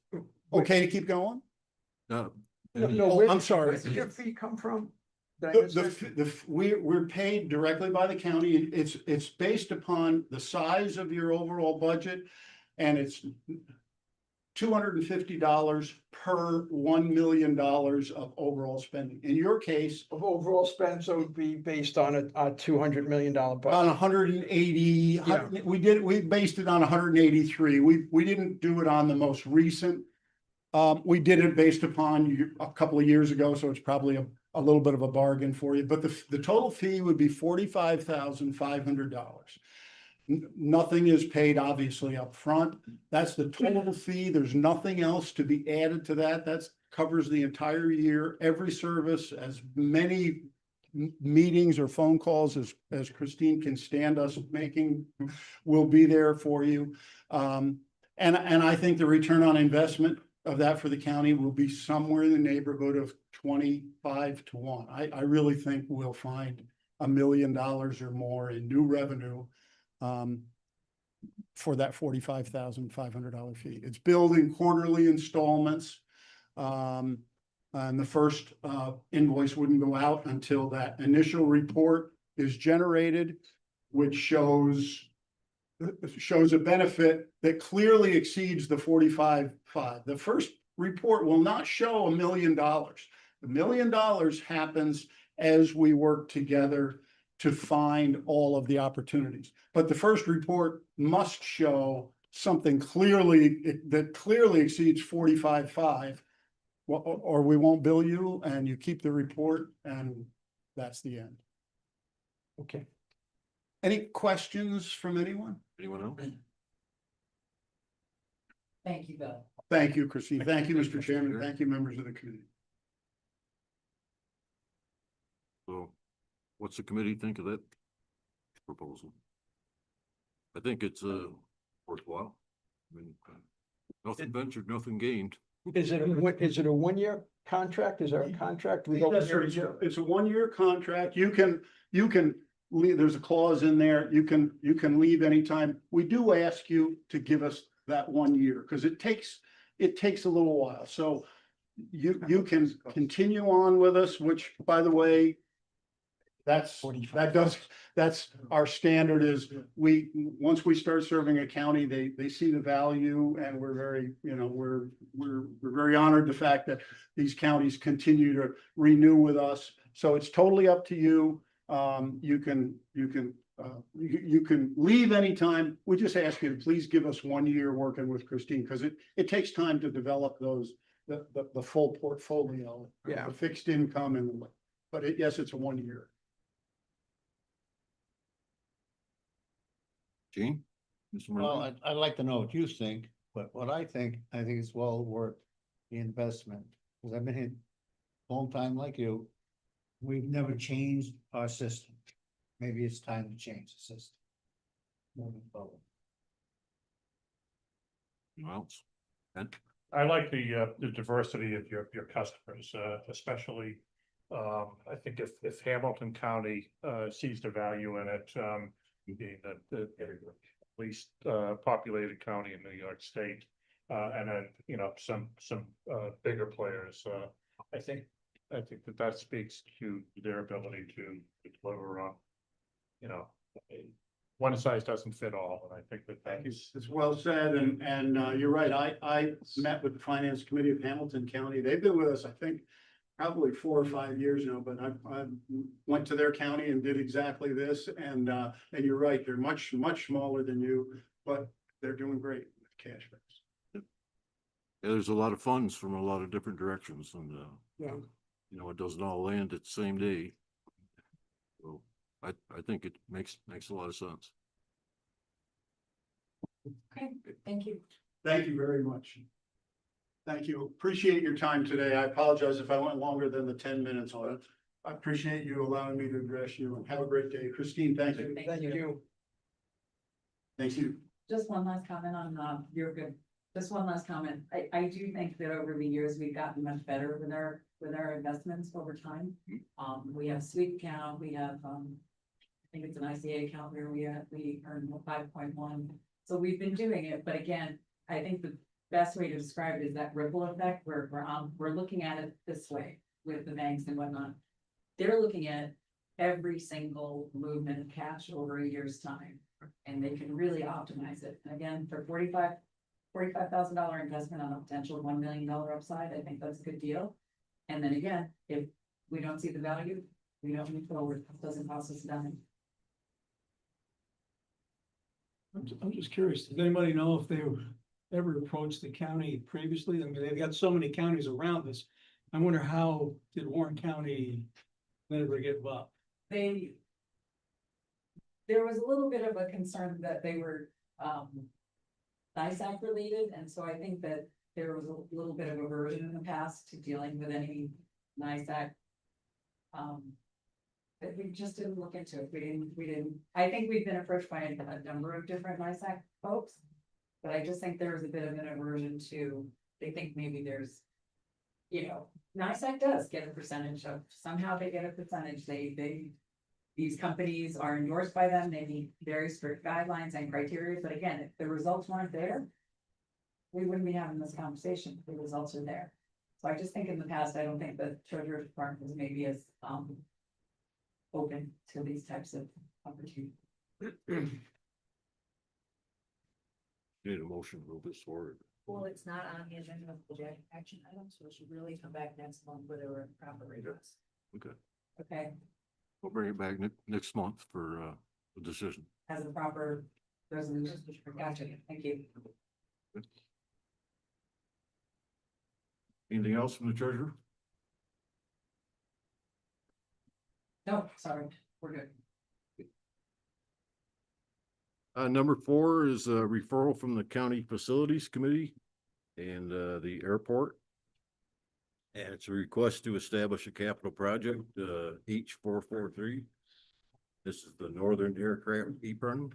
Okay to keep going? No, Any- where I'm did- sorry. Where did your fee come from? Did I miss that? We're paid directly by the county. It's based upon the size of your overall budget, and it's $250 per $1 million of overall spending. In your case, Of overall spend, so it would be based on a $200 million on budget. 180, Yeah. we based it on 183. We didn't do it on the most recent. We did it based upon a couple of years ago, so it's probably a little bit of a bargain for you, but the total fee would be $45,500. Nothing is paid obviously up front. That's the total fee. There's nothing else to be added to that. That covers the entire year, every service, as many meetings or phone calls as Christine can stand us making will be there for you. And I think the return on investment of that for the county will be somewhere in the neighborhood of 25 to 1. I really think we'll find $1 million or more in new revenue for that $45,500 fee. It's billed in quarterly installments. And the first invoice wouldn't go out until that initial report is generated, which shows a benefit that clearly exceeds the 45.5. The first report will not show $1 million. $1 million happens as we work together to find all of the opportunities. But the first report must show something that clearly exceeds 45.5, or we won't bill you, and you keep the report, and that's the end. Okay. Any questions from anyone? Anyone else? Thank you, Bill. Thank you, Christine. Thank you, Mr. Chairman. Thank you, members of the committee. So what's the committee think of that proposal? I think it's worthwhile. I mean, nothing ventured, nothing gained. Is it a 1-year contract? Is there a contract? We don't- Yes, sir. It's a 1-year contract. You can leave, there's a clause in there. You can leave anytime. We do ask you to give us that 1 year because it takes a little while. So you can continue on with us, which, by the way, that's our standard is once we start serving a county, they see the value, and we're very, we're very honored the fact that these counties continue to renew with us. So it's totally up to you. You can leave anytime. We just ask you to please give us 1 year working with Christine, because it takes time to develop the full portfolio. Yeah. The fixed income but yes, it's a 1 year. Gene? Mr. Well, Murphy? I'd like to know what you think, but what I think it's well worth the investment. Because I've been here a long time like you. We've never changed our system. Maybe it's time to change the system. Moving forward. else? And I like the diversity of your customers, especially, I think if Hamilton County, sees the value in it, being the least, populated county in New York State, and then, some, bigger players, I think that speaks to their ability to deliver on, one size doesn't fit all, and I think that's. It's well said, and you're right. I met with the finance committee of Hamilton County. They've been with us, I think, probably 4 or 5 years now, but I went to their county and did exactly this, and you're right, they're much smaller than you, but they're doing great with cash bags. yeah, there's a lot of funds from a lot of different directions and, Yeah. it doesn't all land at the same day. So I think it makes a lot of sense. Okay, thank you. Thank you very much. Thank you. Appreciate your time today. I apologize if I went longer than the 10 minutes on it. I appreciate you allowing me to address you, and have a great day. Christine, thank you. Thank you. Thank you. Just one last comment on, you're good. Just one last comment. I do think that over the years, we've gotten much better with our investments over time. We have sweep account, we have, I think it's an ICA account where we earn 5.1. So we've been doing it, but again, I think the best way to describe it is that ripple effect. We're looking at it this way with the banks and whatnot. They're looking at every single movement of cash over a year's time, and they can really optimize it. And again, for $45,000 investment on a potential $1 million upside, I think that's a good deal. And then again, if we don't see the value, we don't move forward. It doesn't cost us nothing. I'm just curious, does anybody know if they ever approached the county previously? I mean, they've got so many counties around us. I wonder how did Warren County never get involved? There was a little bit of a concern that they were, NISAC related, and so I think that there was a little bit of aversion in the past to dealing with any NISAC. But we just didn't look into it. We didn't, I think we've been approached by a number of different NISAC folks. But I just think there was a bit of an aversion to, they think maybe there's, NISAC does get a percentage of, somehow they get a percentage. These companies are endorsed by them. They meet very strict guidelines and criteria. But again, if the results weren't there, we wouldn't be having this conversation. The results are there. So I just think in the past, I don't think the Treasury Department was maybe as, open to these types of opportunities. Need a motion to move this forward. Well, it's not on the agenda of the action item, so it should really come back next month with a proper request. Okay, Okay, we'll bring it back next month for a decision. as a proper resolution. Gotcha. Thank you. Anything else from the treasurer? No, sorry, we're good. Number 4 is a referral from the County Facilities Committee and the airport. And it's a request to establish a capital project, H443. This is the Northern Aircraft Apron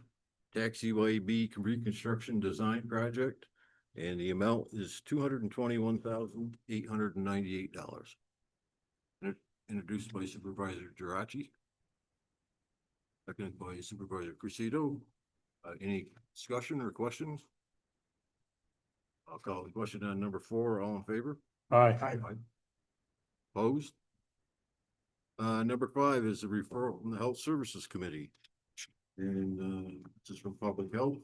Taxiway B Reconstruction Design Project. And the amount is $221,898. Introduced by Supervisor Geraci. Seconded by Supervisor Crusito. Any discussion or questions? I'll call the question on number 4. All in favor? Aye. Opposed? Number 5 is a referral from the Health Services Committee. And this is from Public Health.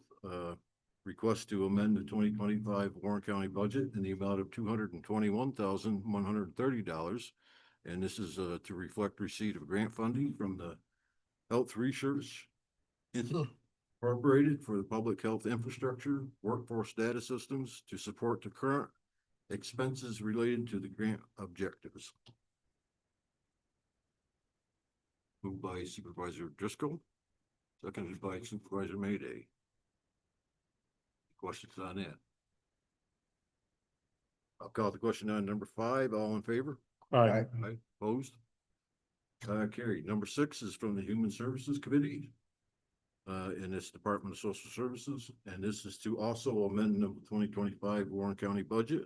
Request to amend the 2025 Warren County budget in the amount of $221,130. And this is to reflect receipt of grant funding from the Health Research Incorporated for the public health infrastructure, workforce data systems to support the current expenses related to the grant objectives. Moved by Supervisor Driscoll, seconded by Supervisor Mayday. Questions on that? I'll call the question on number 5. All in favor? Aye. Opposed? Carried. Number 6 is from the Human Services Committee. in this Department of Social Services, and this is to also amend the 2025 Warren County budget.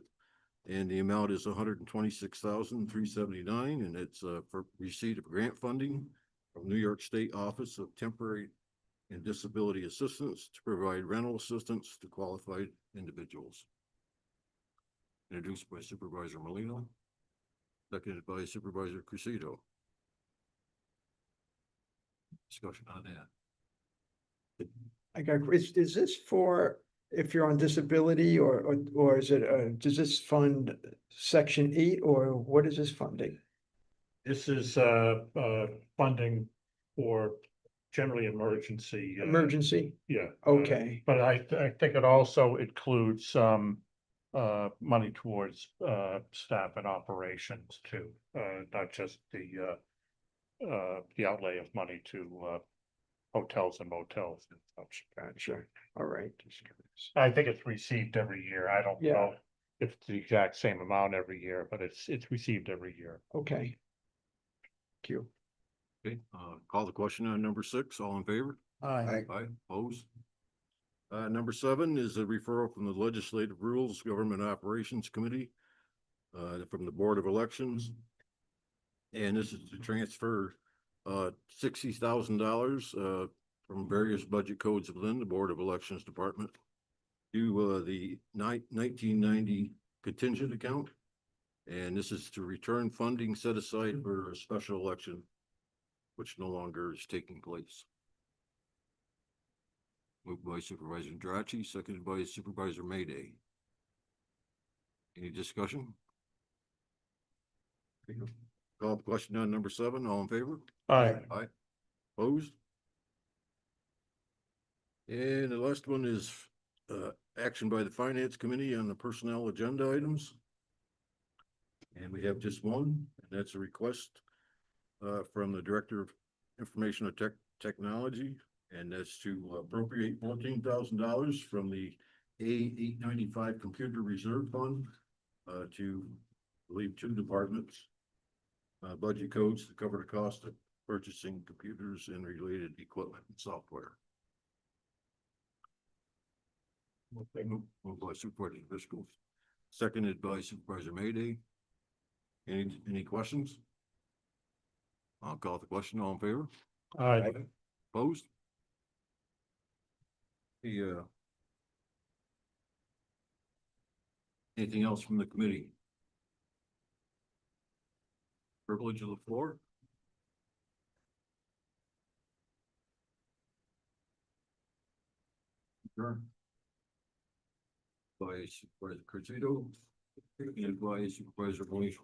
And the amount is $126,379, and it's for receipt of grant funding from New York State Office of Temporary and Disability Assistance to provide rental assistance to qualified individuals. Introduced by Supervisor Molina, seconded by Supervisor Crusito. Discussion on that. I got, is this for if you're on disability or is it, does this fund section 8 or what is this funding? This is funding for generally emergency. Emergency? Yeah. Okay, But I think it also includes some money towards staff and operations too, not just the outlay of money to hotels and motels and such. gotcha. All right. I think it's received every year. I don't Yeah. know if it's the exact same amount every year, but it's received every year. Okay. Thank you. Okay, call the question on number 6. All in favor? Aye. Aye, opposed. Number 7 is a referral from the Legislative Rules Government Operations Committee, from the Board of Elections. And this is to transfer, $60,000, from various budget codes within the Board of Elections Department to, the 1990 contingent account. And this is to return funding set aside for a special election, which no longer is taking place. Moved by Supervisor Dracci, seconded by Supervisor Mayday. Any discussion? Call the question on number 7, all in favor? Aye. Aye. Opposed? And the last one is, action by the Finance Committee on the personnel agenda items. And we have just one, and that's a request, from the Director of Information and Technology, and that's to appropriate $14,000 from the A895 Computer Reserve Fund, to, I believe, 2 departments. Budget codes to cover the cost of purchasing computers and related equipment and software. Moved by Supervisor Driscoll, seconded by Supervisor Mayday. Any questions? I'll call the question. All in favor? Aye. Opposed? The, anything else from the committee? Privilege of the floor? Sure. By Supervisor Cruzito, and by Supervisor Moniz.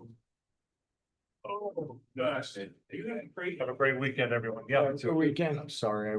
Oh, gosh. Have a great weekend, everyone. Yeah. Have a good weekend. I'm sorry, I